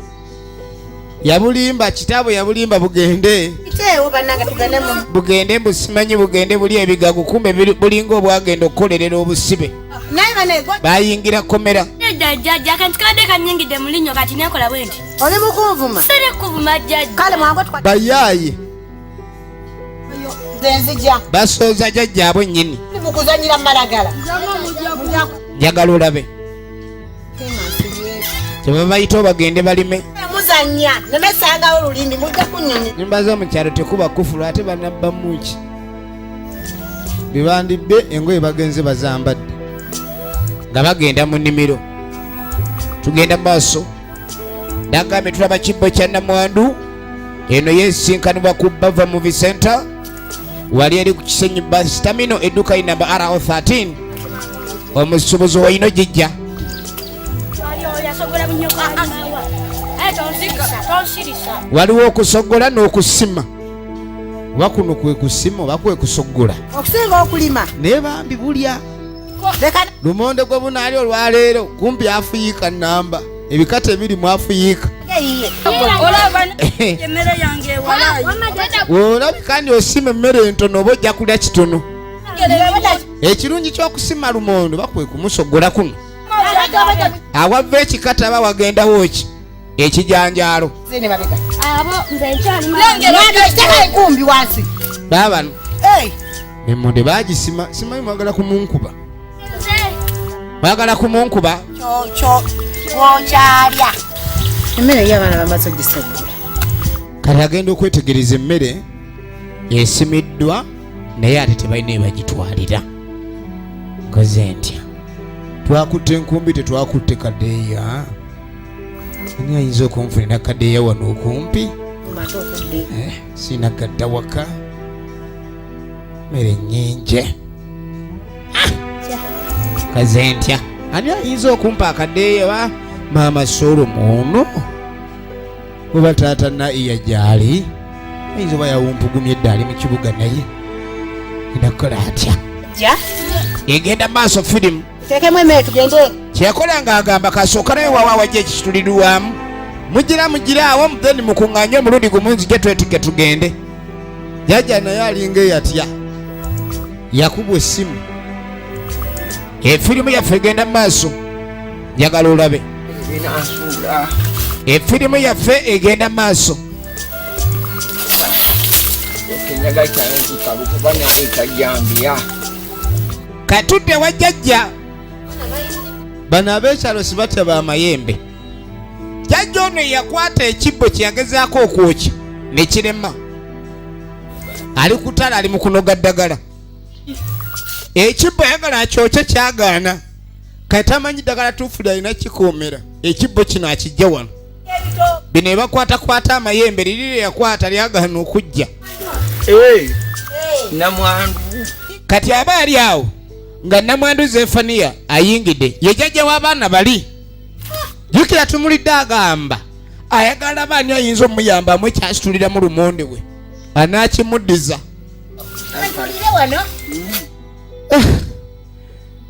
yabulimba kitaabwe yabulimba bugende bugende mbusimanyi bugende buli ebigagu kumbe bulinga obwagenda okukolerera obusibe bayingira komera jjajja kanti kadde kanyingidde mulinnyo kati nekola bwe nti oli mukunvuma siri kuvuma jjajja kale mwangu bayaaye zenzija basooza jjajjaabwe nnyini mukuzanyira malagala njagala olabe tebabayita obagende balime muzanya nemesangawo olulimi mujja kunyonyi nimbaza mu kyalo tekuba kufulu ate banabba muki bibandibbe engoye bagenze bazambadde nga bagenda mu nnimiro tugenda maaso nagambye tulaba kibbo kya namwandu eno yesinkanibwa ku Bava Movie Center wali eri ku Kisenyi bus terminal edduka inamba RO13 omusubuzi waino jijja waliwo okusogola n'okusima wakuno kwe kusima oba kwe kusogola okusinga okulima naye bambi bulya lumonde gwe bunaali olwaleero kumpi afuyiika namba ebikata ebiri mu afuyiika olabika ndi osima emmere entono oba ojja kulya kitono ekirungi ky'okusima lumondo bakwe kumusogola kuno awava ekikata aba wagendawo ki ekijanjaalo kumbi wansi baabano emmonde bagisima simanyi mwagala kumunkuba mwagala kumunkuba kyokyalya emmere y'abaana bamaze ogiseggula kati agenda okwetegereza emmere esimiddwa naye ate tebalina ebagitwalira nkoze ntya twakutte enkumbi tetwakutte kadeeya ani ayinza okunfunira kadeeya wano okumpi sinagadda waka mmere nnyingi kaze ntya ani ayinza okumpa akadeeya ba maama solo muno oba taata naiya gyali ayinza oba yawumpugumya eddaali mu kibuga naye enakola atya egenda maaso firimu tekemu emmere tugende kyekola ng'agamba kasooka naye wawa wajja ekitulirwamu mugira awo then mukuŋŋaanye omulundi gumu nzije twetige tugende jjajja naye alinga eyatya yakubwa essimu efirimu yaffe egenda mu maaso njagala olabe efirimu yaffe egenda mu maaso katudde wa jjajja bano ab'ekyalo sibatya b'amayembe jjajja ono yakwata ekibbo kye yagezaako okwokya ne kirema ali ku ttale ali mu kunoga ddagala ekibbo yagala akyokye kyagaana kati amanyi ddagala tuufu lyalina kikoomera ekibbo kino akijja wano bino ebakwatakwata amayembe liri lye yakwata lyagaana okujja namwandu kati aba ali awo nga namwandu Zefaniya ayingidde ye jjajja w'abaana bali jjukira tumulidde agamba ayagala baani ayinza omuyambamu ekyasituliramu lumonde we anaakimuddiza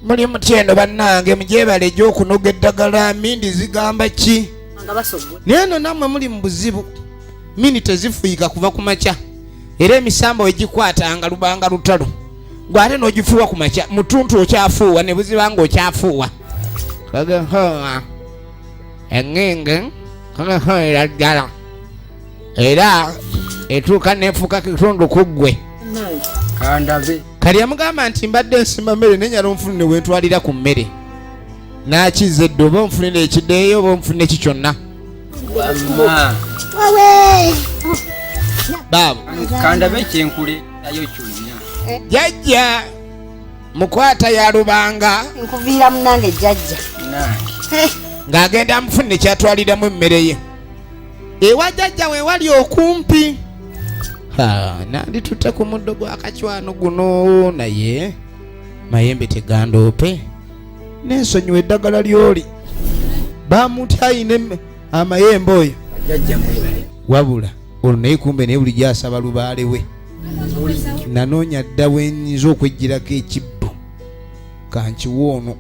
muli mutyendo bannange mugyebala egy'okunoga eddagala mindi zigamba ki naye no nammwe muli mu buzibu mindi tezifuuyika kuva ku makya era emisambo wegikwatanga lubanga lutalo gwate n'ogifuuwa ku makya mutuntu okyafuuwa ne buziba nga okyafuuwa eŋŋenge era ddala era etuuka nefuuka kitundu ku ggwe kandabe kali yamugamba nti mbadde nsima mmere nenyala onfunire wentwalira ku mmere n'akiza edde oba onfunire ekideeyo oba onfunire ki kyonna baabo kandabe kyenkule nayo kyonna jjajja mukwata ya lubanga nkuviira munange jjajja ng'agenda amufunire kyatwaliramu emmere ye ewa jjajja we wali okumpi nandi tutte ku muddo gw'akacwano guno naye mayembe tegandoope n'ensonyiwa eddagala ly'oli bamutya ayina amayembe oyo wabula olwo naye kumbe naye buli gyasaba lubaale we nanoonya dda wenyinza okwejjirako ekibbo kankiwa ono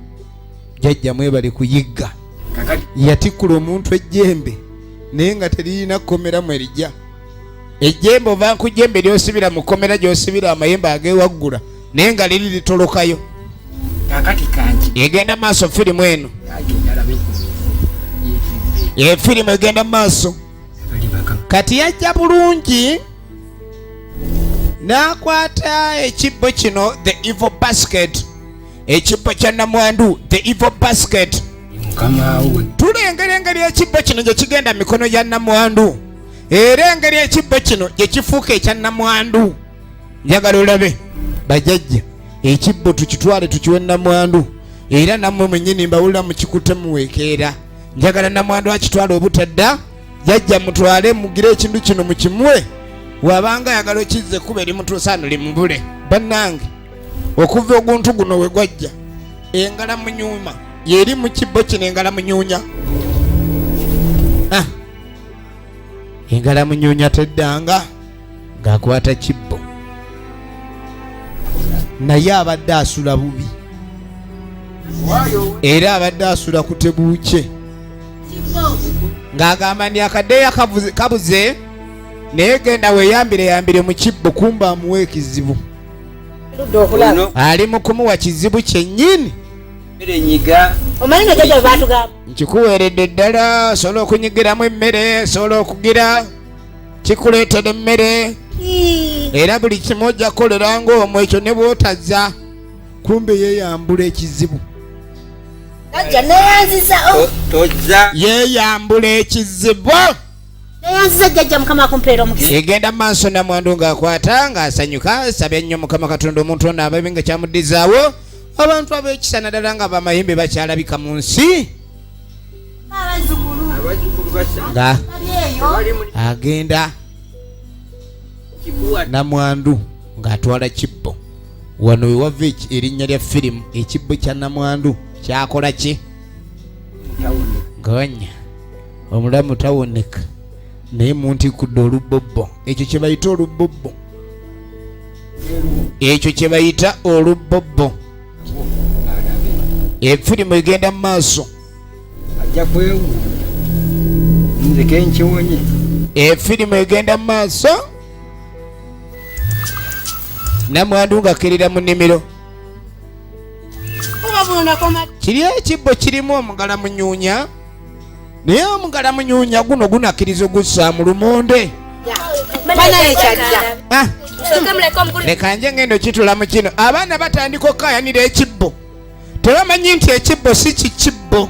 jjajja mwebale kuyigga yatikkula omuntu ejjembe naye nga teririna kkomeramu erijja ejjembe ova nkujjembe lyosibira mu kkomera gyosibira amayembe agewaggula naye nga liri litolokayo egenda maaso firimu eno efirimu egenda maaso kati yajja bulungi n'akwata ekibbo kino the evil basket ekibbo kya namwandu the evil basket tulengera engeri ekibbo kino gye kigenda mu mikono gya namwandu era engeri ekibbo kino gye kifuuka ekya namwandu njagala olabe bajjajja ekibbo tukitwale tukiwe namwandu era nammwe mwennyini mbawulira mukikutte muweekeera njagala namwandu akitwale obutadda jajja mutwale mugire ekintu kino mukimuwe wabanga ayagala okizze kuba eri mutuusaano limubule. Bannange okuva oguntu guno we gwajja engala munyuma yeri mu kibbo kino engala munyuunya. Engala munyuunya teddanga ng'akwata kibbo naye abadde asula bubi era abadde asula ku tebuuke ng'agamba ndi akadeeya kabuze naye genda weeyambire mu kibbo kumba amuwa ekizibu. Ali mu kumuwa kizibu kyennyini. Nkikuweeredde ddala osobola okunyigiramu emmere, osobola okugira kikuleetera emmere era buli kimu ojja kukolera ng'omwo ekyo ne bw'otazza kumbe yeeyambula ekizibu. Yeeyambula ekizibu. Egenda mu maaso Namwandu ng'akwata ng'asanyuka asabye nnyo Mukama Katonda omuntu ono ababe nga kyamuddizaawo abantu ab'ekisa naddala nga bamayimbe bakyalabika mu nsi nga agenda Namwandu ng'atwala kibbo. Wano we wava erinnya lya firimu ekibbo kya Namwandu kyakola ki? Gonya omulamu tawoneka naye muntikudde olubobbo. Ekyo kye bayita olubobbo. Ekyo kye bayita olubobbo. Efirimu egenda mu maaso. Efirimu egenda mu maaso. Namwandu ng'akkirira mu nnimiro. Kiri ekibbo kirimu omugala munyuunya naye omugala munyuunya guno gunakkiriza ogussa mu lumonde. Leka nje ngendo kitula mu kino. Abaana batandika okkayanira ekibbo tebamanyi nti ekibbo si kikibbo.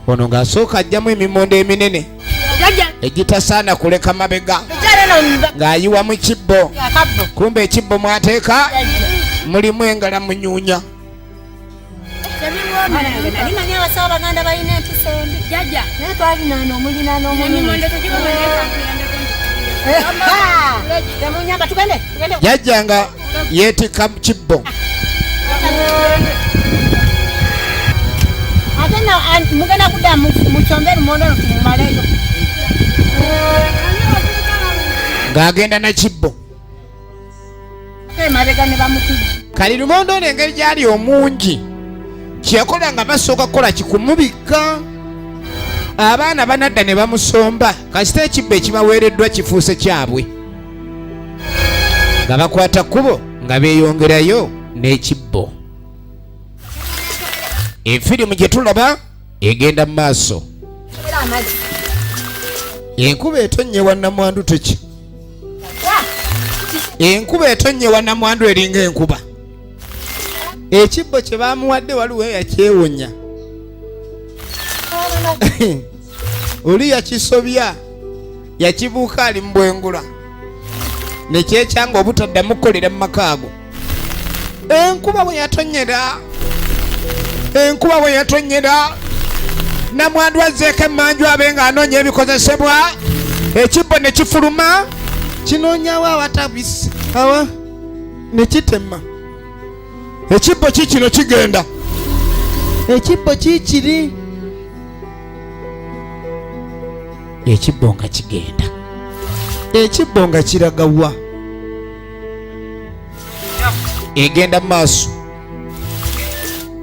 Ono ng'asooka ajjamu emimonde eminene egitasaana kuleka mabega ng'ayiwa mu kibbo. Kumbe ekibbo mwateeka mulimu engala munyuunya. Jajja nga yeetika mu kibbo. Mugenda kudda mukyombe lumonde lumaleyo ng'agenda na kibbo. Kali lumonde ono engeri gyali omungi kyekola nga basooka kukola kikumubikka. Abaana banadda ne bamusomba kasita ekibbo ekibaweereddwa kifuuse kyabwe nga bakwata kkubo nga beeyongerayo n'ekibbo. Efirimu gye tulaba egenda mu maaso. Enkuba etonnye wa Namwandu teki. Enkuba etonnye wa Namwandu eringa enkuba. Ekibbo kye baamuwadde waliwo yakyewonya. Oli yakisobya yakibuuka ali mu bwengula ne kyekyanga obutaddamu kukolera mu makaago. Enkuba bwe yatonnyera. Enkuba bwe yatonnyera Namwandu azzeeko emmanju abe ng'anoonya ebikozesebwa. Ekibbo ne kifuluma kinoonyawo awatabise awa ne kitema. Ekibbo kikino kigenda. Ekibbo kikiri. Ekibbo nga kigenda. Ekibbo nga kiragawa. Egenda mu maaso.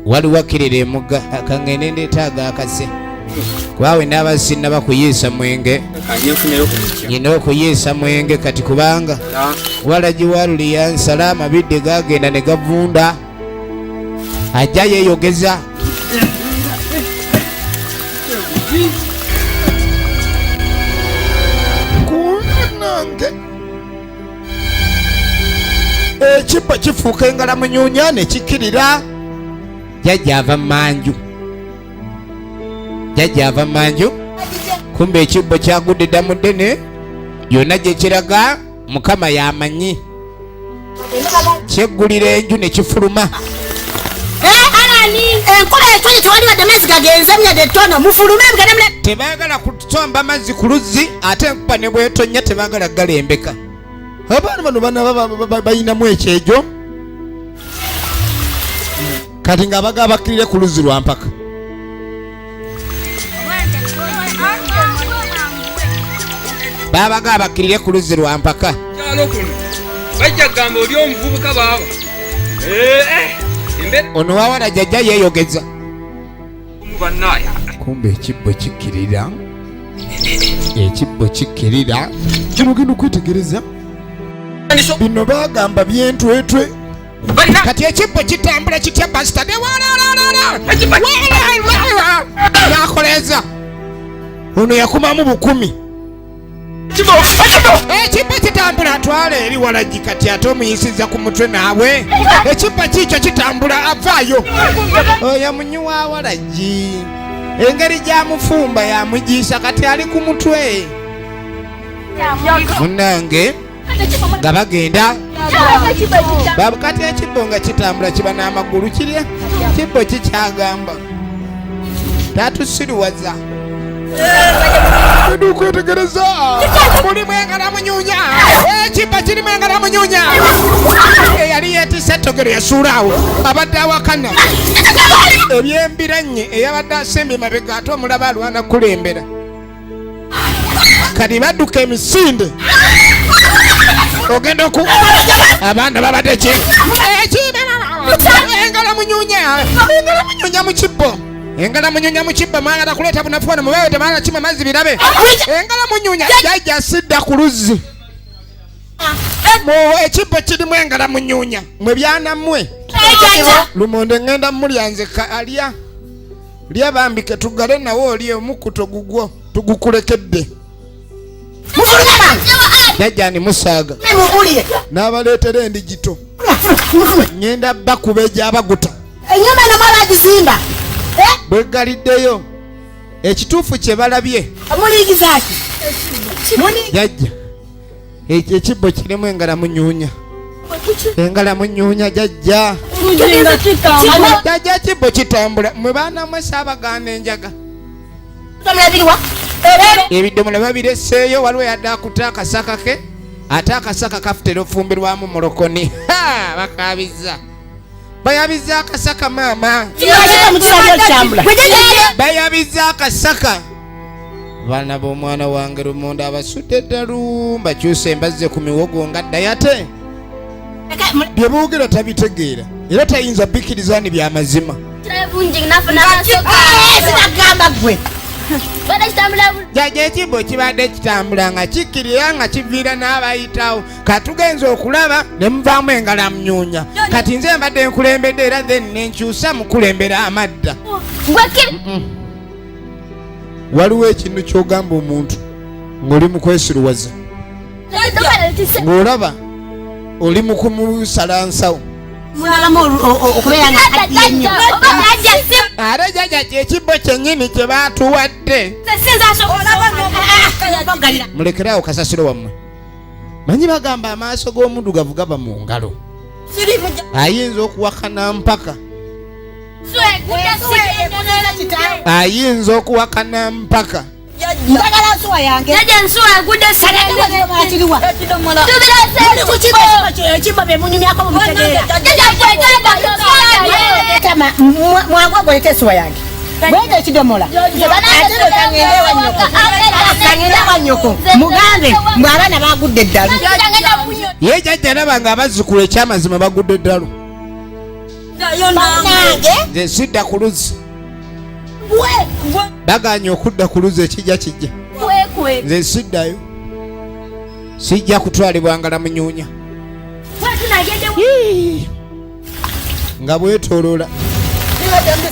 Waliwo akkirira emugga akangende ndeetaaga akase kwawe n'abasinna bakuyiisa mwenge. Nyina okuyiisa mwenge kati kubanga walagi waluli yansala amabidde gagenda ne gavunda ajja yeeyogeza. Kunange ekibbo kifuuka engala munyuunya ne kikkirira. Jajja ava manju. Jajja ava manju. Kumbe ekibbo kyagudde ddamu ddene yonna gye kiraga Mukama yamanyi. Kyeggulira enju ne kifuluma. Enkola etonye tewali wadde amazzi gagenze myadde ttono mufulume mugende mule. Tebaagala kutomba mazzi ku luzzi ate enkuba ne bwetonya tebaagala galembeka. Abaana bano bana bayinamu ekyejo kati ng'abaga bakkirire ku luzzi lwa mpaka. Babaga bakkirire ku luzzi lwa mpaka. Kyalo kuno bajja gamba oli omuvubuka baaba. Ono wawala jjajja yeeyogeza. Mubannaya. Kumbe ekibbo kikkirira. Ekibbo kikkirira. Kino genda okwetegereza. Bino bagamba byentwetwe. Kati ekibbo kitambula kitya basita ne yakoleza. Ono yakumamu 10. Ekibbo kitambula atwala eri walagi kati ate omuyisiza ku mutwe naabwe. Ekibbo kikyo kitambula avaayo. Oyo munyuwa walagi. Engeri gy'amufumba yamugiisa kati ali ku mutwe. Munnange nga bagenda kati ekibbo nga kitambula kiba n'amagulu kirya. Ekibbo kikyagamba tatusiriwaza. Ndu kwetegereza mulimu engalamunyunya. Ekibbo kirimu engalamunyunya. Eyali yeetisse ettogero yasuulaawo abadde awakana ebyembiranye eyabadde asembye mabega ate omulaba alwana kulembera. Kati badduka emisinde ogenda oku abaana babadde ki engalamunyunya mu kibbo. Engalamunyunya mu kibbo mwagala kuleeta bunafu wano mubeewe temala kima mazzi birabe. Engalamunyunya jajja sidda ku luzzi. Ekibbo kirimu engalamunyunya mwe byanammwe. Lumonde ngenda mulyanze alya lya bambike tugale nawo oli omukuto gugwo tugukulekedde. Jajja ni musaaga n'abaleetera endigito ngenda bakuba egy'abaguta. Ennyumba eno mwaba gizimba bwegaliddeyo ekituufu kye balabye muliigizaaki jajja ekibbo kirimu engalamunyunya. Engalamunyunya jajja ekibbo kitambula mwe baana mwe saabagaana enjaga. Ebidomola babireseeyo waliwo yadde akuta akasaka ke ate akasaka kafutera ofumbirwamu mulokoni. Bakabiza bayabiza akasaka maama bayabiza akasaka. Baana b'omwana wange lumonde abasudde eddalu mbakyusa embazze ku miwogo nga ddayo ate bye boogera tabitegeera era tayinza bikkiriza ni bya mazima. Jajja ekibbo kibadde kitambula nga kikkirira nga kiviira n'abayitawo. Katugenza okulaba ne muvaamu engalamunyunya. Kati nze mbadde nkulembedde era then nenkyusa mukulembera amadda. Waliwo ekintu ky'ogamba omuntu ng'oli mu kwesiruwaza ng'olaba oli mu kumusala nsawo. Ate jajja ekibbo kyennyini kye baatuwadde. Mulekerawo kasasiro wammwe. Manyi bagamba amaaso g'omuddugavu gaba mu ngalo. Ayinza okuwakana mpaka. Ayinza okuwakana mpaka. Njagala nsuwa yange. Jaja nsuwa agudde sirengwa. Ekibbo bye munyumyako mubitegeera. Mwangu goleka ensuwa yange. Bwega ekidomola. Kangende wa nnyoko. Mugambe mwe abaana bagudde eddalu. Ye jajja laba nga abazzukulu ekyamazima bagudde eddalu. Nze sidda ku luzzi. Baganye okudda ku luzzi ekijja kijja. Nze siddayo. Sijja kutwalibwa ngalamunyunya. Nga bwetoolola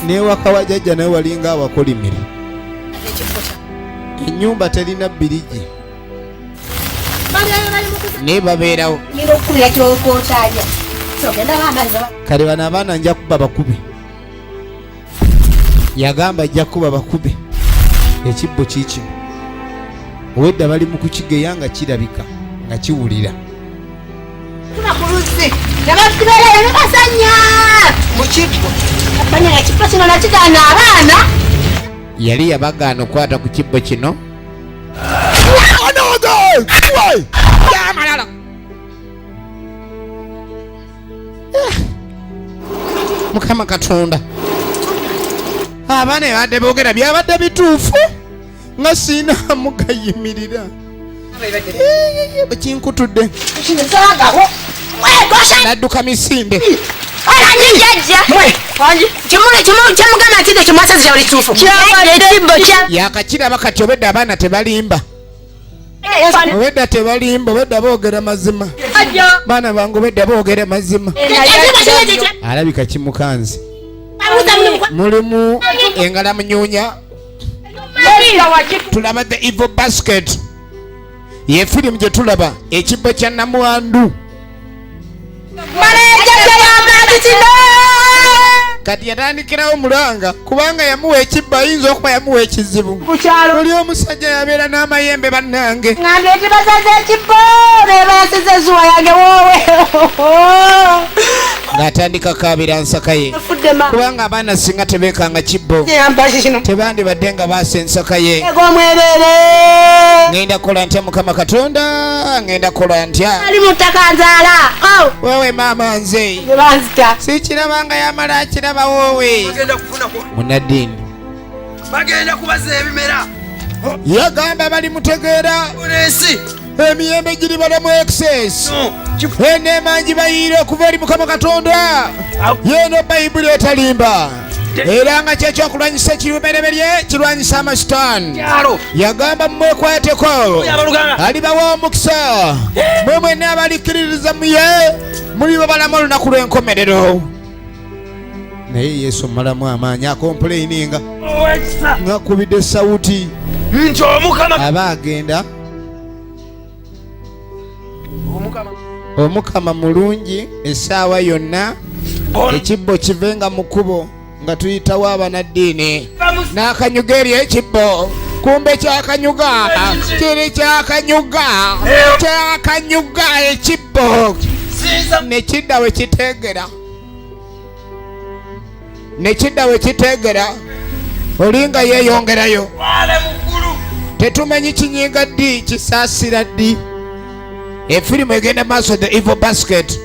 n'ewaka wa jajja naye walinga awakolimire. Ennyumba terina bbirigi naye babeerawo. Kale bano abaana nja kuba bakube. Yagamba ajja kuba bakube. Ekibbo kiikino owedda bali mu kukigeya nga kirabika nga kiwulira. Yali yabagaana okwata ku kibbo kino Yamalala. Mukama Katonda. Abaana badde boogera byabadde bituufu nga sina mugayimirira. Bakinkutudde. Nadduka misinde. Yakakiraba kati obedda abaana tebalimba. Obedda tebalimba, obedda boogera mazima. Baana bange obedda boogera mazima. Alabika kimukanzi. Mulimu engalamunyuunya. Tulaba the evil basket. Ye firimu gye tulaba ekibbo kya Namwandu. Kati yatandikirawo mulanga kubanga yamuwa ekibbo ayinza okuba yamuwa ekizibu. Oli omusajja yabeera n'amayembe bannange. Ngandeti basaze ekibbo nebasize ezuwa yange woowe. Ng'atandika kaabira nsaka ye kubanga abaana singa tebeekanga kibbo tebandibadde nga baasa ensaka ye. Ngenda kola ntya Mukama Katonda, ngenda kola ntya ali mutaka nzaala wewe maama nze sikirabanga yamala akiraba woowe munaddiini bagenda kubaza ebimera yagamba bali mutegeera ensi emiyembe giri balamu excess eneemangi bayiire okuva eri Mukama Katonda yeeno bayibuli etalimba era nga kyekyokulwanyisa ekirubereberye kirwanyisa amasitaani. Yagamba mumwekwateko alibawa omukisa mwe mwenna abalikkiririza mu ye mulibo balamu olunaku lw'enkomerero. Naye Yesu mulamu amaanyi akompuleininga ng'akubidde sawuti nti aba agenda. Omukama mulungi essaawa yonna ekibbo kivenga mu kkubo nga tuyitawo abanaddiini n'akanyuga eri ekibbo kumbe kyakanyuga kiri kyakanyuga ekibbo nekidda we kiteegera olinga yeeyongerayo tetumanyi kinyiga ddi kisaasira ddi. Efirimu egenda maaso the evil basket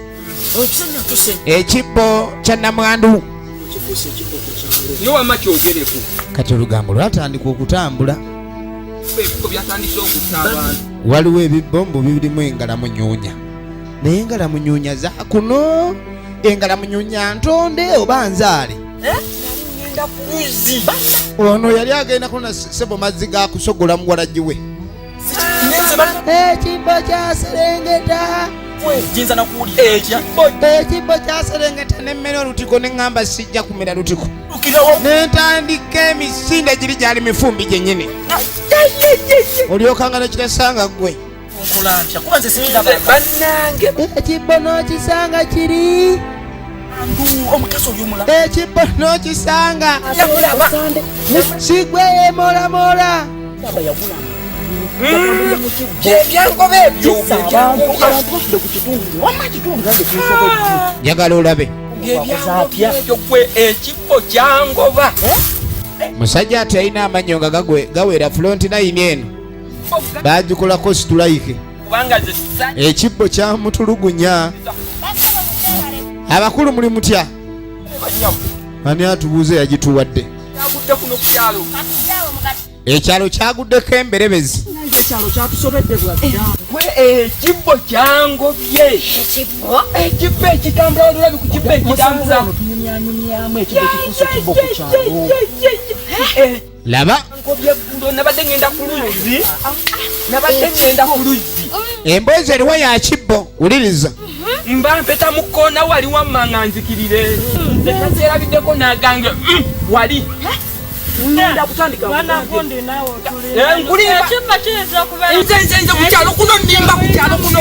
ekibbo kya Namwandu. Kati olugambo lwatandika okutambula. Waliwo ebibombo birimu engalamunyuunya naye engalamunyuunya za kuno engalamunyuunya ntonde oba nzaale. Ono yali agenda kuna sebo mazzi ga kusogola muwalagi we. Ekibbo kyaserengeta ekibbo kyaserengeta nemmera olutiko neŋŋamba sijja kumera lutiko nentandika emisinde giri gyali mifumbi gyennyini olyokanga nekitasanga gwe ekibbo n'okisanga kiri ekibbo n'okisanga sigwe yemoolamola njagala olabe ekibbo kyangoba. musajja ati alina amannyo nga gawera front line eno bagikolako situlayike. Ekibbo kyamutulugunya. Abakulu muli mutya? Ani atubuuze yagituwadde? Ekyalo kyaguddeko emberebezi. Ekibbo kyangobye. Ekibbo ekitambula olulabi ku kibbo ekitambula. Laba. Nabadde ngenda ku luzzi. Emboozi eriwa ya kibbo wuliriza. Mba mpeta mu kkoona wali wamma nga nzikirire. Nzeerabiddeko n'agange wali. Ngenda kutandika nze kukyalo kuno nnimba kukyalo kuno.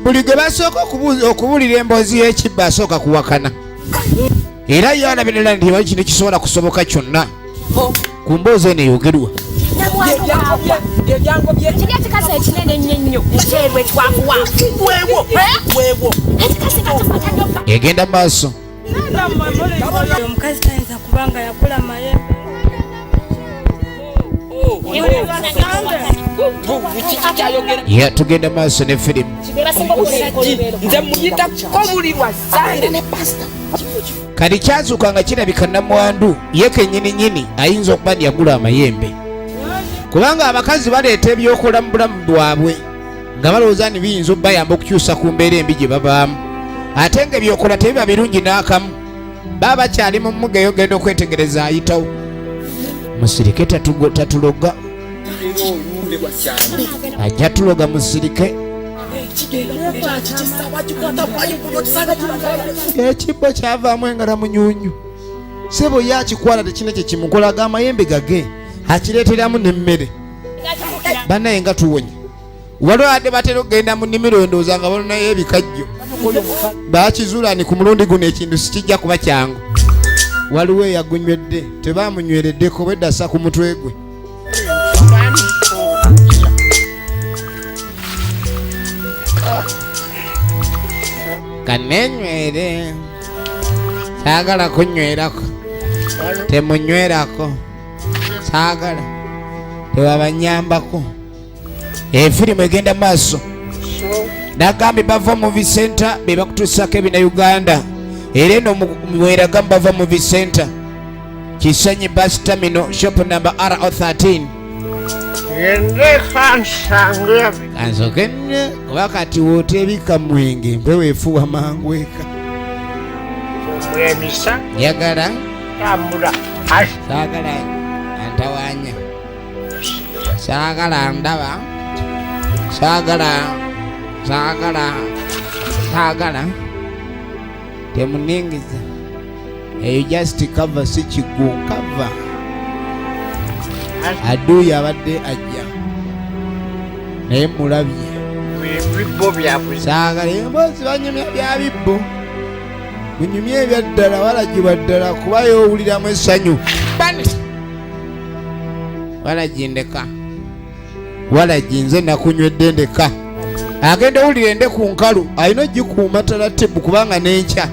Buli gwe basooka okubuulira emboozi y'ekibbo asooka kuwakana. Era yalabirira nti wali kintu kisobola kusoboka kyonna ku mboozi eno eyogerwa. Kiri ekikasa ekinene ennyo ekyeru twakuwa egenda mu maaso. Omukazi tayinza kubanga yakula mayembe. ya tugenda maaso ne firimu. nze muyitako buli lwa Sande. Kati kyazuuka nga kirabika Namwandu ye kennyini ayinza okuba yagula amayembe, kubanga abakazi baleeta ebyokola mu bulamu bwabwe nga balowooza ni biyinza okubayamba okukyusa ku mbeera embi gye babaamu, ate nga ebyokola tebiba birungi n'akamu. Baba bakyali mu mmuga ogenda okwetegereza ayitawo. Musirike tatuloga, ajja tuloga musirike. Ekibbo kyavaamu engala munyunyu. Sebo yakikwala tekina kye kimukolaga amayembe gage akireeteramu n'emmere. Bannaye nga tuwonye. Waliwo adde batera okugenda mu nnimiro endowooza nga balonayo ebikajjo. Bakizuulani ku mulundi guno ekintu sikijja kuba kyangu. Waliwo eyagunywedde tebaamunywereddeko bweddasa ku mutwe gwe. Kanenywere saagala kunywerako, temunywerako, saagala tewabanyambako. Efirimu egenda maaso. Nagambye bava movie center be bakutuusako ebinayuganda, era eno mweraga bava movie center Kisanyi bus terminal shop number RO13. Kanzogenne kuba kati wootebika mwenge mpewo efuwa mangu eka. Njagala saagala antawanya, saagala ndaba, saagala temuningiza. You just cover si kigu cover. Aduyi abadde ajja naye mulabye saagala emboozi banyumya bya bibbo, munyumya ebyaddala walagibwa ddala kuba yoowuliramu essanyu. Walagi ndeka, walagi nze nakunywedde ndeka. Agenda owulira ende ku nkalu alina ogikuuma talatibu kubanga n'enkya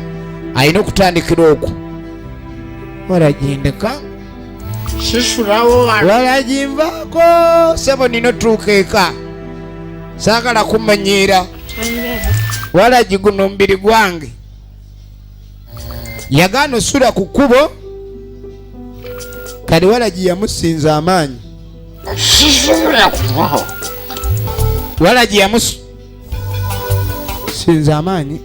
alina okutandikira okwo. Walagi ndeka walagi nvaako sebo nina otuuka eka saagala kumanyiira. Walagi guno mubiri gwange yagaana osula ku kkubo, kati walagi yamusinza amaanyi. Walagi yamusinza amaanyi,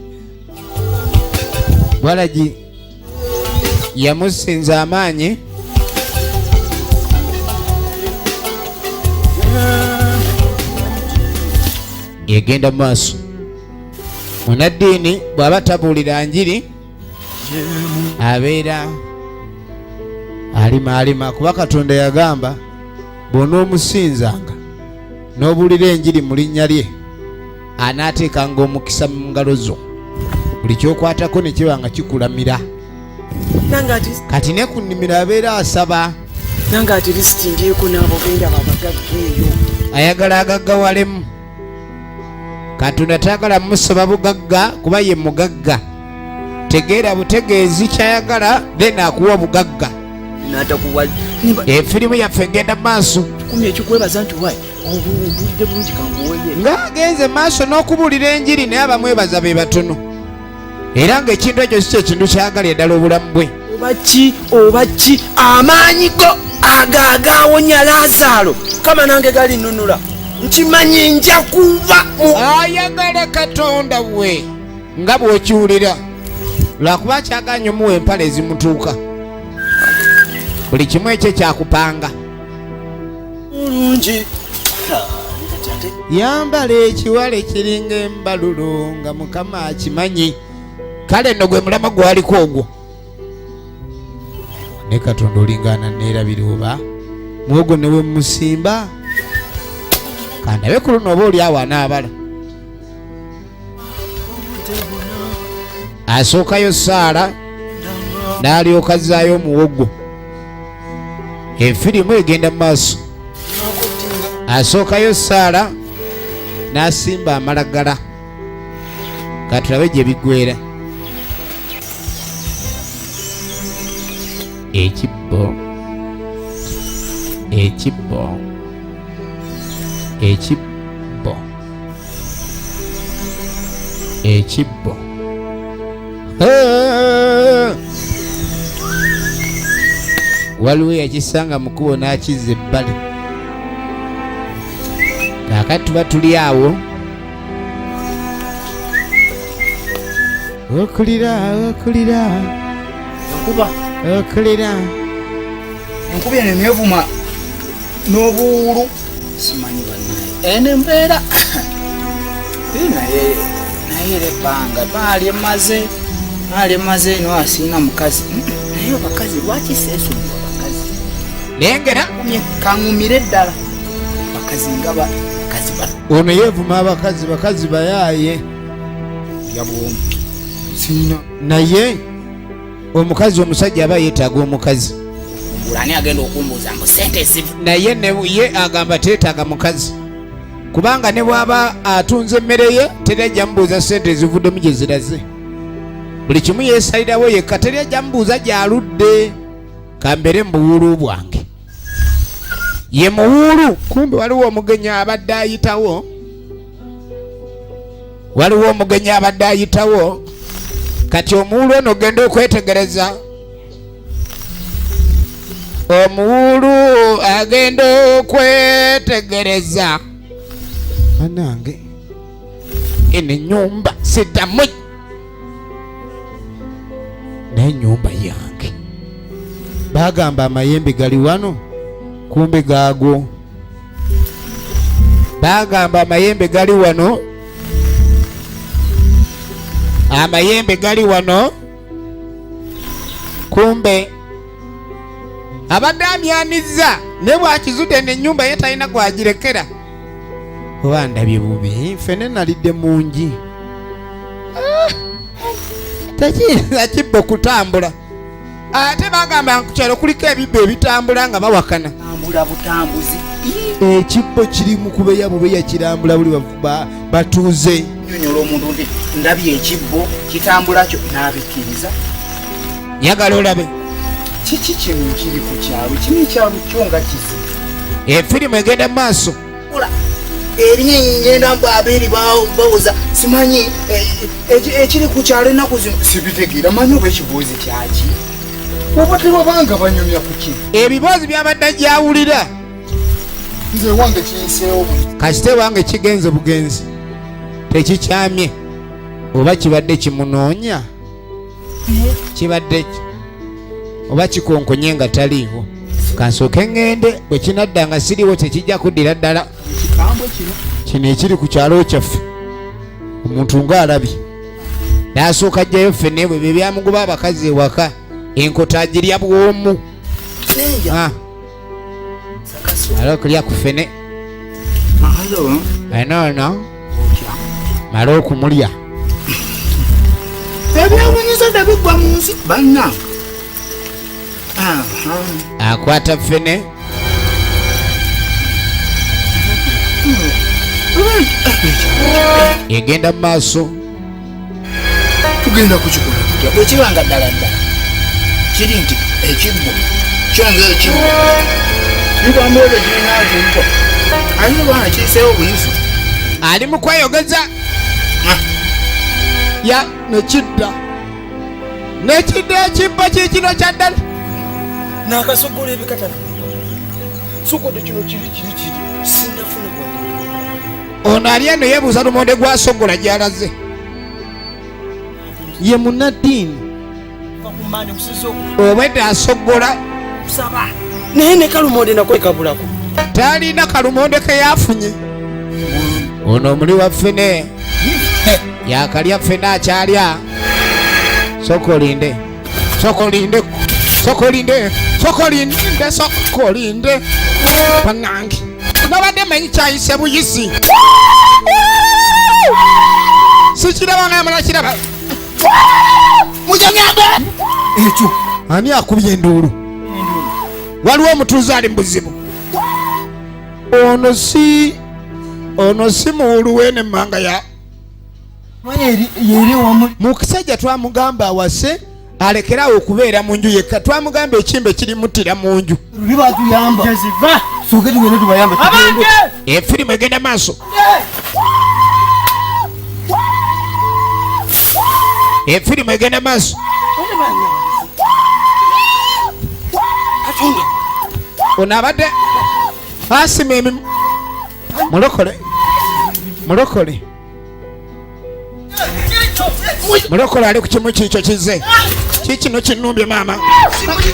walagi yamusinza amaanyi. Egenda maaso. Munaddiini bw'aba tabuulira njiri abeera alima kuba Katonda yagamba bw'onoomusinzanga n'obuulira enjiri mu linnya lye anaateekanga omukisa mu ngalo zo, buli kyokwatako ne kiba nga kikulamira. Kati ne ku nnimiro abeera asaba. Nange ati lisiti ndyeko n'abo genda babagagga eyo. Ayagala agaggawalemu. Katonda tayagala musaba bugagga kuba ye mugagga. Tegeera butegeezi kyayagala then akuwa bugagga. Efirimu yaffe egenda maaso. Kumye ekikwebaza nti wayi obulidde bulungi kanguweye. Ng'agenze maaso n'okubuulira enjiri naye abamwebaza be batono. Era ng'ekintu ekyo si kyekintu kyayagala eddala obulamu bwe. Oba ki amaanyi go agaawonya Laazaalo kama nange gali nnunula nkimanyi nja kuba ayagala Katonda we nga bw'okiwulira, lwakuba kyaganya omuwa empale ezimutuuka. Buli kimu ekyo kyakupanga. bulungi yambala ekiwale kiringa embalulo nga Mukama akimanyi. Kale nno gwe mulama gwaliko ogwo. Ne Katonda olingana neerabira oba mwogo ne we musimba kandabe ku luno oba oli awo anaabala. Asookayo Saala n'alyoka azzaayo omuwogo. Efirimu egenda mu maaso. Asookayo Saala n'asimba amalagala. Katulabe gye biggweera. ekibbo ekibbo waliwo yakisanga mukubo n'akizza ebbali kaakati tuba tuli awo okulira enkuba eno neevuma n'obuwulu simanyi bannaye eno embeera naye ebbanga maali emaze eno asiina mukazi naye abakazi lwaki seesonga abakazi lengera kaŋumire eddala bakazi nga bakazi ono yeevuma bakazi bayaaye yabwomu siina naye omukazi omusajja aba yeetaaga omukazi ani agenda okumbuuza mbu sente zivu naye ye agamba teetaaga mukazi kubanga ne bw'aba atunze emmere ye terajja mubuuza sente ezivuddemu gye ziraze buli kimu yeesalirawo yekka terajja mubuuza gy'aludde kambere mu buwuulu bwange ye muwuulu kumbe waliwo omugenyi abadde ayitawo kati omuwuulu ono ogenda okwetegereza omuwuulu agenda okwetegereza anange eno ennyumba siddamu naye ennyumba yange bagamba amayembe gali wano kumbe gaago bagamba amayembe gali wano kumbe abadde amyanizza ne bwakizudde n'ennyumba ye talina gwagirekera oba ndabye bubi ffene nalidde mungi tekiyinza kibbo kutambula ate bagamba kukyalo kuliko ebibbo ebitambula nga bawakana butambuzi ekibbo kiri mu kubeya bubeya kirambula buli batuuze nyonyola omuntu nti ndabye ekibbo kitambula kyo n'abikkiriza yagala olabe kiki kino kiri ku kyalo kino ekyalo kyo nga kizi efirimu egenda mu maaso eri ngenda mbu abeeri bawoza simanyi ekiri ku kyalo ennaku zino sibitegeera manyi oba ekibuuzi kyaki oba tebabanga banyumya ku ki ebiboozi byabadde gyawulira nze wange kinseewo kasite wange kigenze bugenzi tekikyamye oba kibadde kimunoonya kibadde ki oba kikonkonye nga taliiwo kansooke ngende bwe kinadda nga siriwo tekijja kuddira ddala kino ekiri ku kyalo kyaffe omuntu ng'alabye n'asooka ajjayo ffene bwe bebyamugoba abakazi ewaka enkota agirya bwomu mala okulya ku ffene enoono mala okumulya ebyawunyiza dabigwa mu nsi banna akwata ffene egenda mu maaso tugenda kukikola tutya bwekibanga ddala kiri nti ekibbo kyonga ekibbo bigambo ebyo kirinakiko ate baana kiiseewo buyisi ali mu kweyogeza ya nekidda ekibbo kikino kyaddala n'akasogola ebikatano sogodde kino kiri sinafune ono ali eno yeebuuza lumonde gwasogola gy'alaze ye munaddiini obwedde asogola naye ne kalumonde nako ekabulako talina kalumonde ke yafunye ono omuli wa ffene yakalya ffene akyalya sokolinde panange nobadde manyi kyayise buyisi sikiraba ngamala kiraba mujanyambe ekyo ani akubye enduulu waliwo omutuuze ali mu buzibu ono si muwulu wene emmanga ya mukisajja twamugamba awase alekerawo okubeera mu nju yekka. Twamugamba ekimbe kirimutira mu nju. Libatuyamba. Jaziva. Soke tugende tubayambe. Efirimu egenda maaso. Efirimu egenda maaso. Ono abadde asima emimu. Mulokole. Mulokole ali ku kimu kikyo kize. Kikino kinumbye maama.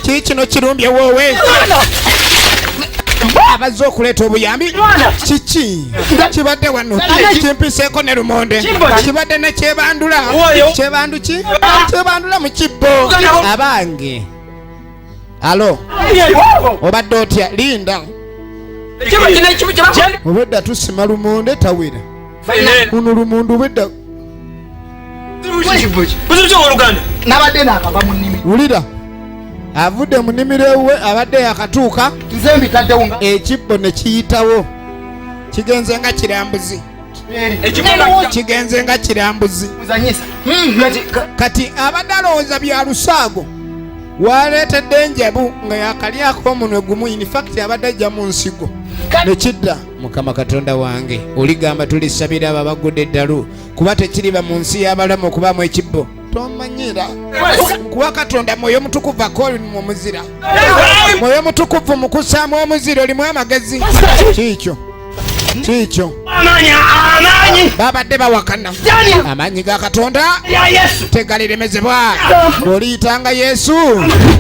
Kikino kirumbye woowe. Abazze okuleeta obuyambi. Kiki kibadde wano. Kimpiseeko ne lumonde. Kibadde ne kyebandula. Kyebandu ki? Kyebandula mu kibbo. Abange. Alo. Obadde otya? Linda. Obedda tusima lumonde tawera. Kuno lumonde obedda. Nabadde nakava mu nnimiro. Wulira. Avudde mu nnimiro ewe abadde yakatuuka. Tuzembi taddewo nga. Ekibbo ne kiyitawo. Kigenze nga kirambuzi. Kigenze nga kirambuzi. Muzanyisa. Kati abadde alowooza bya lusaago. Waleetedde enjabu nga yakalyako omunwe gumu. In fact abadde ajja mu nsigo. Nekidda. Mukama Katonda wange oligamba tulisabira abo abagudde eddalu kuba tekiriba mu nsi y'abalamu okubaamu ekibbo. Tomanyira kuba Katonda mwoyo mutukuvu akoli mu muzira. Mwoyo mutukuvu mu kussaamu omuzira olimu amagezi. Kiikyo babadde bawakana amaanyi ga Katonda tegaliremezebwa. Oliyitanga Yesu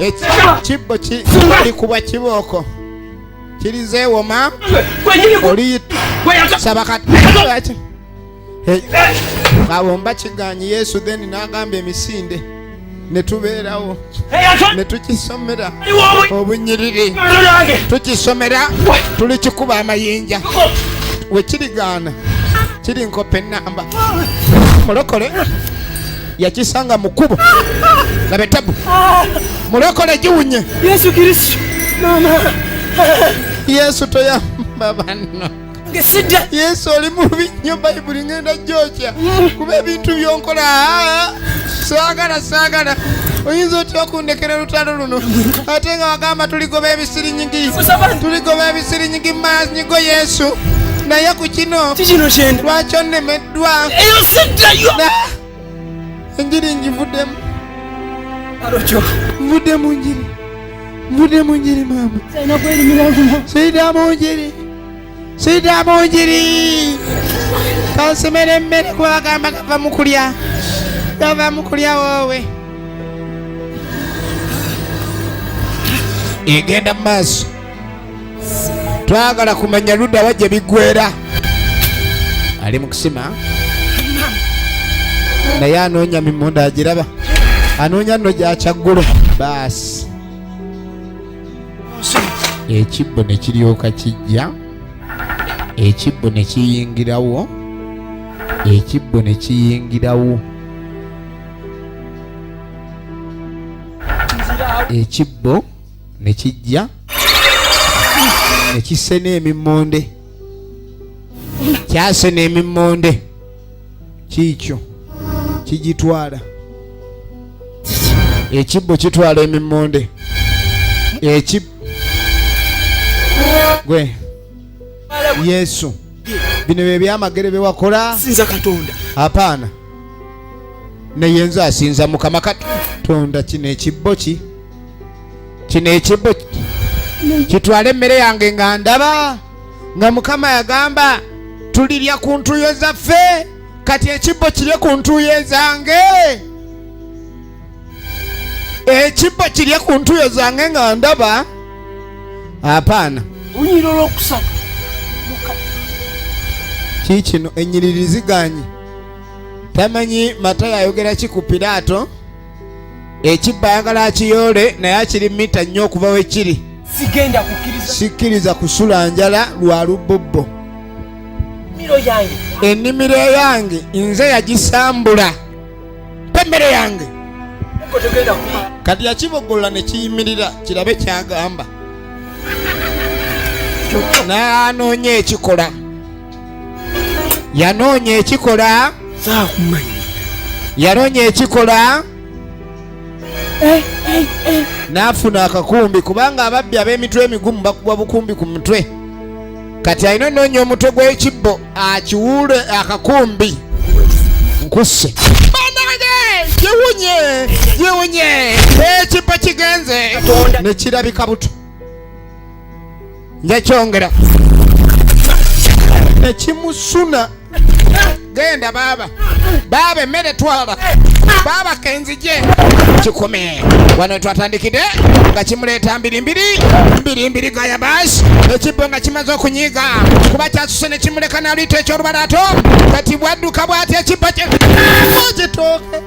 ekibbo kilikubwa kibooko kirizeewoma oliyisaba kati abomba kiganyi Yesu then n'agamba emisinde ne tubeerawo ne tukisomera obunyiriri tukisomera tulikikuba amayinja we kirigaana kiri nkopa ennamba mulokole yakisanga mu kkubo laba etabu mulokole giwunye Yesu Kristo Yesu toyamba bano. Yesu oli mubi nnyo Bayibuli ngenda gyokya kuba ebintu byonkola saagala oyinza otya okundekera lutalo luno ate nga wagamba tuligoba ebisiri nyingi manyigo Yesu naye ku kino lwaki onnemeddwa enjiri ngivuddemu mvudde mu njiri maama sida mu njiri kansemera emmere kwagamba gava mu kulya woowe egenda mu maaso. Twagala kumanya ludda wajja biggwera ali mu kusima naye anoonya mimonde agiraba anoonya nno gyakyaggulo baasi. Ekibbo ne kiryoka kijja ekibbo ne kiyingirawo ekibbo ne kijja ne kisena emimmonde kyasena emimmonde kiikyo kigitwala ekibbo kitwala emimmonde gwe Yesu bino bye byamagere bye wakola sinza Katonda apaana neyenza asinza Mukama Katonda. Kino ekibbo kitwala emmere yange nga ndaba nga Mukama yagamba tulirya ku ntuuyo zaffe kati ekibbo kirye ku ntuuyo zange. Ekibbo kirye ku ntuuyo zange nga ndaba apaana unyiro olw'okusaka kikino ennyiriri ziganye tamanyi Matayo ayogera ki ku Piraato ekibbo ayagala akiyoole naye akiri mita nnyo okuva we kiri sikkiriza kusula njala lwa lubbobbo. Ennimiro yange nze yagisambula pemmere yange kati yakiboggola ne kiyimirira kirabe kyagamba n'anoonya ekikola yanoonya ekikola n'afuna akakumbi kubanga ababbi ab'emitwe emigumu bakubwa bukumbi ku mutwe. Kati alina noonya omutwe gw'ekibbo akiwuule akakumbi nkusse. Giwunye ekibbo kigenze ne kirabika buto. Njakyongera ne kimusuna. Genda baba emmere twala baba kenzije kikome wano twatandikide nga kimuleeta mbiri gaya basi ekibbo nga kimaze okunyiga kuba kyasuse ne kimuleka nalita ekyolubalato kati bwadduka bwati ekibbo kitooke.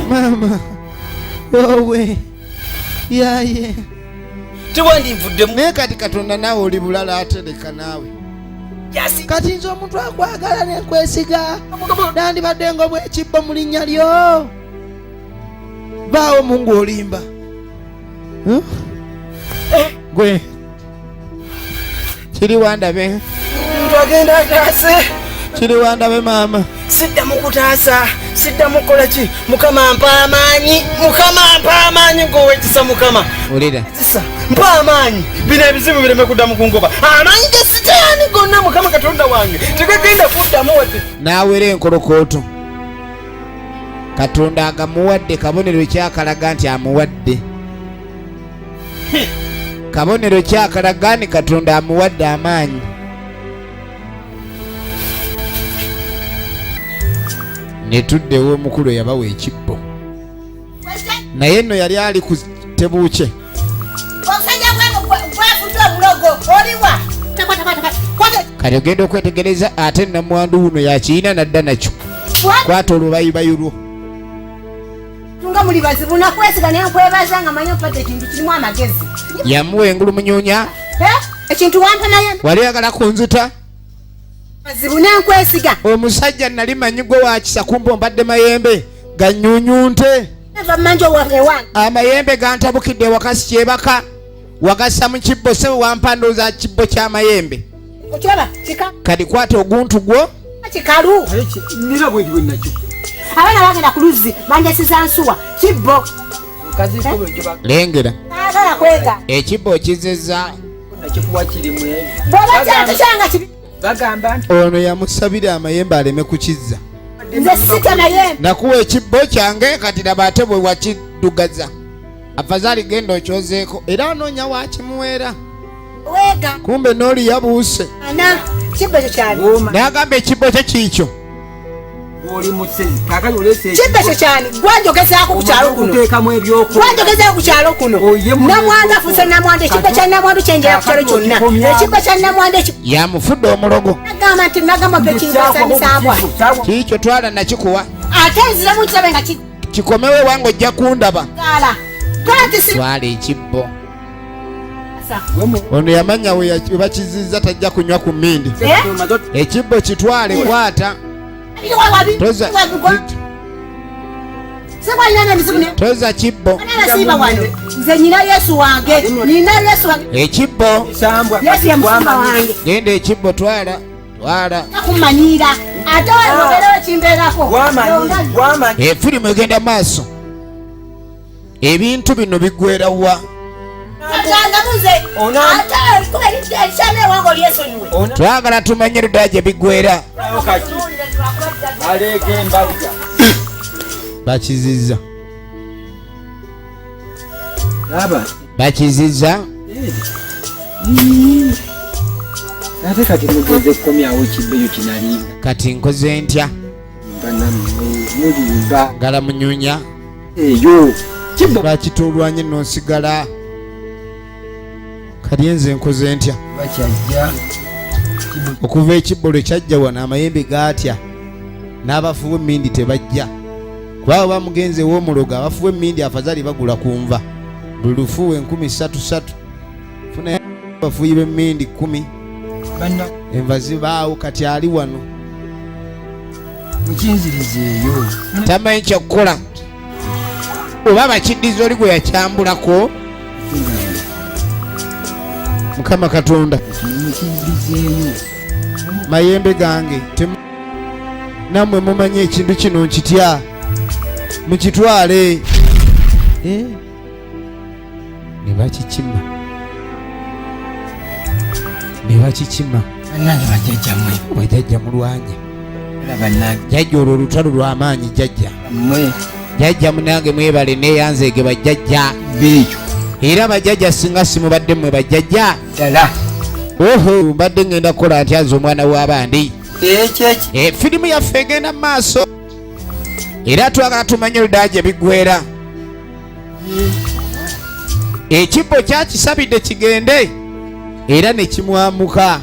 Mama wowe yaye tiwandivuddemu naye kati Katonda naawe oli bulala atereka naawe kati nze omuntu akwagala nenkwesiga nandibadde nga bwekibbo mu linnya lyo baawo mungu olimba gwe kiri wandabe agenda ataase kiri wandabe maama siddamu kutaasa siddamu kukolaki mukama mpa amaanyi ng'owekisa mukama olira mpa amaanyi bino ebizibu bireme kuddamu kungoba amaanyi gesitaani gonna mukama Katonda wange tegagenda kuddamu wadde naawera enkolokooto Katonda agamuwadde kabonero kyakalaga nti amuwadde kabonero kyakalaga nti Katonda amuwadde amaanyi. Netuddewo omukulu yabawa ekibbo naye nno yali ali ku tebuuke. Kati ogenda okwetegereza ate namwandu wuno yakiyina nadda nakyo kwata olubayibayi lwo. Tunga muli bazibu nakwesiga naye nkwebaza nga manyi okupata ekintu kirimu amagezi. Yamuwa engulu munyunya ekintu wampa naye wali agala kunzita bazibu nenkwesiga. Omusajja nali manyi gwe wakisa kumba mbadde mayembe ganyunyunte amayembe gantabukidde wakasi kyebaka wagassa mu kibbo se wampandoza kibbo ky'amayembe kati kwata oguntu gwo kikalu abaana bagenda ku luzzi banjasiza nsuwa kibbo lengera ekibbo kizeza ono yamusabira amayembe aleme kukizza. Nakuwa ekibbo kyange kati laba ate bwe wakiddugaza afazaali genda okyozeeko era onoonya wakimuweera kumbe n'oli yabuuse n'agamba ekibbo kye kiikyo kibbo kyo kyani gwanjogezaako ku kyalo kuno namwandu afuse namwandu ekibbo kya namwandu kyenjera ku kyalo kyonna ekibbo kya namwandu yamufudde omulogo agamba nti nagamba pekinsamisambwa kiikyo twala nakikuwa ate nziramu nkirabe nga kikomewo wange ojja kundaba twala ekibbo ono yamanya we bakizizza tajja kunywa ku mmindi ekibbo kitwale kwata toza kibbo nze nyina Yesu wange ekibbo Yesu ye musumba wange genda ekibbo twala takumanyira ate wanoberewo kimbeerako efirimu egenda maaso ebintu bino biggwera wa twagala tumanye ludda gye biggwera bakizizza ate kati mugeze kukomyawo ekibbo ekyo kinalinga kati nkoze ntya mulimba ngala munyunya eyo kibbo lwakitolwanye nonsigala kati enze nkoze ntya bakyajja okuva ekibbo lwe kyajja wano amayembe gaatya n'abafuwa emmindi tebajja kubaba bamugenze w'omuloga abafuwa emmindi afazaali bagula kunva buli lufuwa 3,000 funa bafuyi b'emmindi 10 enva zibaawo kati ali wano mukinziriza eyo tamanyi kyakukola oba bakiddiza oli gwe yakyambulako Mukama Katonda mukinziriza eyo mayembe gange nammwe mumanyi ekintu kino nkitya mukitwale ne bakikima bannange bajjajjammwe bwejjajja mulwanye era bannange jjajja olwo olutalo lw'amaanyi jjajja mmwe jjajja munange mwebale neeyanzeege bajjajja beeyo era bajjajja singa simubadde mmwe bajjajja ddala oho mbadde ngenda kukola ntyaza omwana w'abandi ekyeki firimu yaffe egenda mu maaso era twagala tumanye oludaa gye biggwera ekibbo kyakisabidde kigende era ne kimwamuka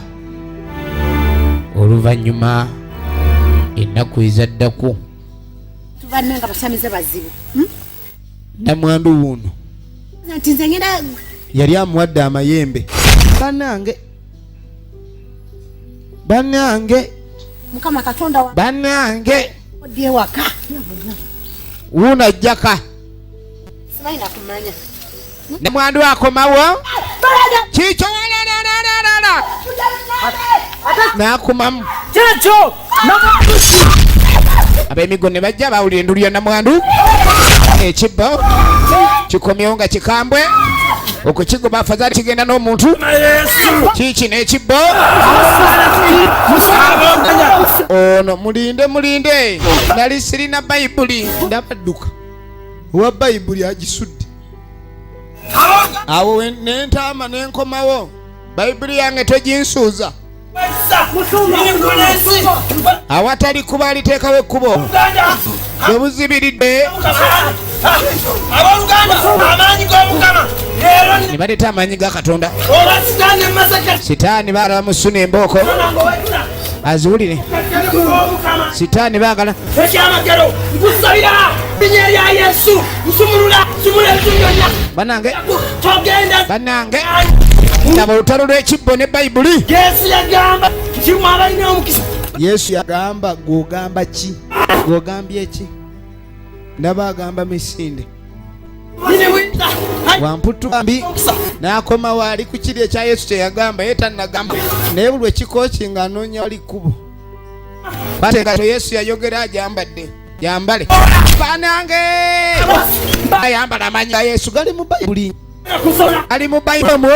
oluvannyuma ennaku ezaddaku tubanne nga basamize bazibu namwandu wuuno nti nze ngenda yali amuwadde amayembe bannange mukama katonda wa bannange oddi ewaka wuuno ajjaka simanyi nakumanya namwandu akomawo kikyo nakumamu kyekyo ab'emigo ne bajja bawulira endulu ya namwandu ekibbo kikomyewo nga kikambwe okukigoba afazaali kigenda n'omuntu kiki n'ekibbo ono mulinde nali sirina bayibuli ndabadduka owa bayibuli agisudde awo nentaama nenkomawo bayibuli yange toginsuuza awatali kuba aliteekawo ekkubo bwebuzibiridde ne baleeta amaanyi ga katonda sitaani baagala musuna embooko aziwulire sitaani baagala ekyamagero nkusabira linnya lya yesu nsumulula sumula etunyonna bannange ndaba olutalo lw'ekibbo ne bayibuli yesu yagamba kimu abalina omukisa yesu yagamba gwogamba ki gwogambye ki ndaba agamba misinde wamputukambi n'akomawo ali ku kiri ekya yesu kye yagamba ye tannagamba naye buli ekikooki ng'anoonya wali kkubo bateekato yesu yayogera ajambadde yambale banange ayambala amanyi ga yesu gali mu bayibuli ali mu bayibuli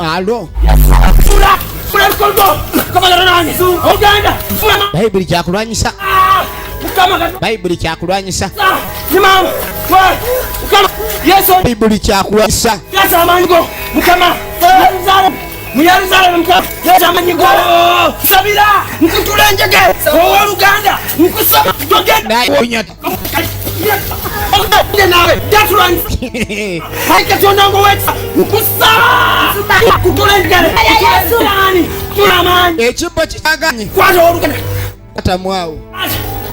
alo bayibuli kyakulwanyisa bayibuli kyakulwanyisa bayibuli kyakulwanyisa mu Yerusalemu mukama sabira nkutula njege ow'Oluganda nkusaba naye nawe datulwanyi katonda ngo wetsa nkusaba kutula njege tulamaanyi ekibbo kitaganye kwata Oluganda atamwawo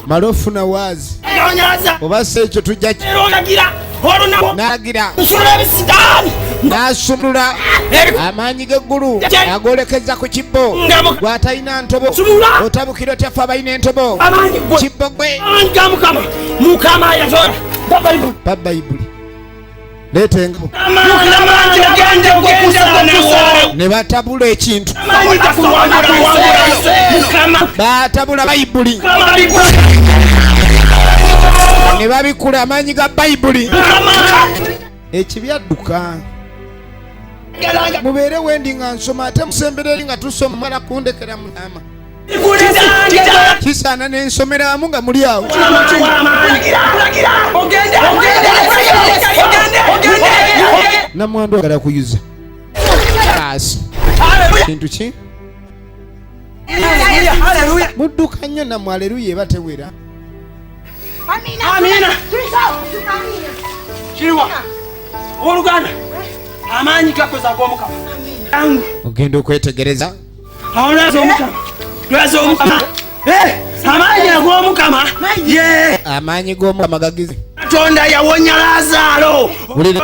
malofuna waazi onyaza oba si ekyo tujja olagira olunabo n'alagira nsula ebisidaani n'asumulula amaanyi g'eggulu agolekeza ku kibbo gwatalina ntobo otabukira otyafe abalina entobo kibbo gwe ga mukama yatola pa bayibuli leeta engabo ne batabula ekintu batabula bayibuli ne babikula amaanyi ga bayibuli ekibyadduka mubeere wendi nga nsoma ate musembereri nga tusoma mala kundekera munama kisaana nensomera wamu nga muli awo namwandu agala kuyuza asi kintu ki mudduka nnyo namwe aleluya eba tewera amina kiriwa Oluganda amaanyi gakoza ag'omukama ogenda okwetegereza awo lwaza omukama amaanyi ag'omukama amaanyi g'omukama gagize katonda yawonya Laazaalo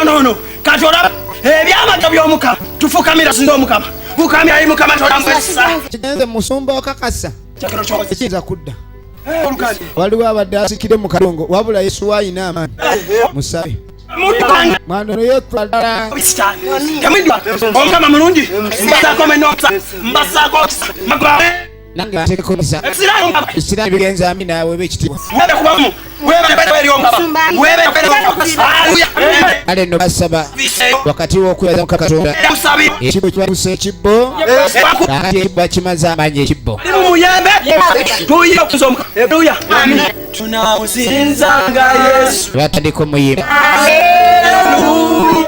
nono katola ebyamaga by'omukama tufukamira sinda omukama fukamira ali mukama tolamwesa kigenze musumba okakasa ekiyinza kudda waliwo abadde asikire mu kalongo wabula yesu waayina amaanyi musabe mwana ono yetwala omukama mulungi mbasako menota mbasako nange atekoza ekirani bigenza ami naawe bekitibwa kubamu ale no basaba wakati w'okwebaza Mukama Katonda ekibbo kibabusa ekibbo kakati ekibbo kimaze amaanyi ekibbo muyembe tuyiye okuzomuka ebuya tunawuzinzanga Yesu batandika omuyimba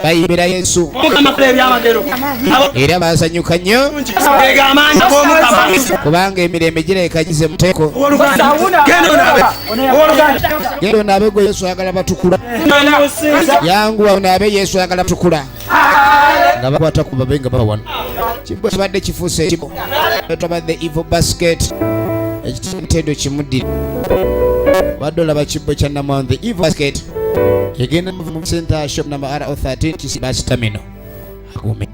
bayimbira Yesu era basanyuka nnyo kubanga emirembe girabika gize muteeko genda onaabe gwe Yesu ayagala batukula yanguwa onaabe Yesu ayagala batukula nga bakwata ku babe nga baba wano kibbo kibadde kifuuse ekibbo twabadde evil basket ekitendo kimuddire badde olaba kibbo kya Namwandu the evil basket egenda mu center shop number RO13 kisiba kitamino akume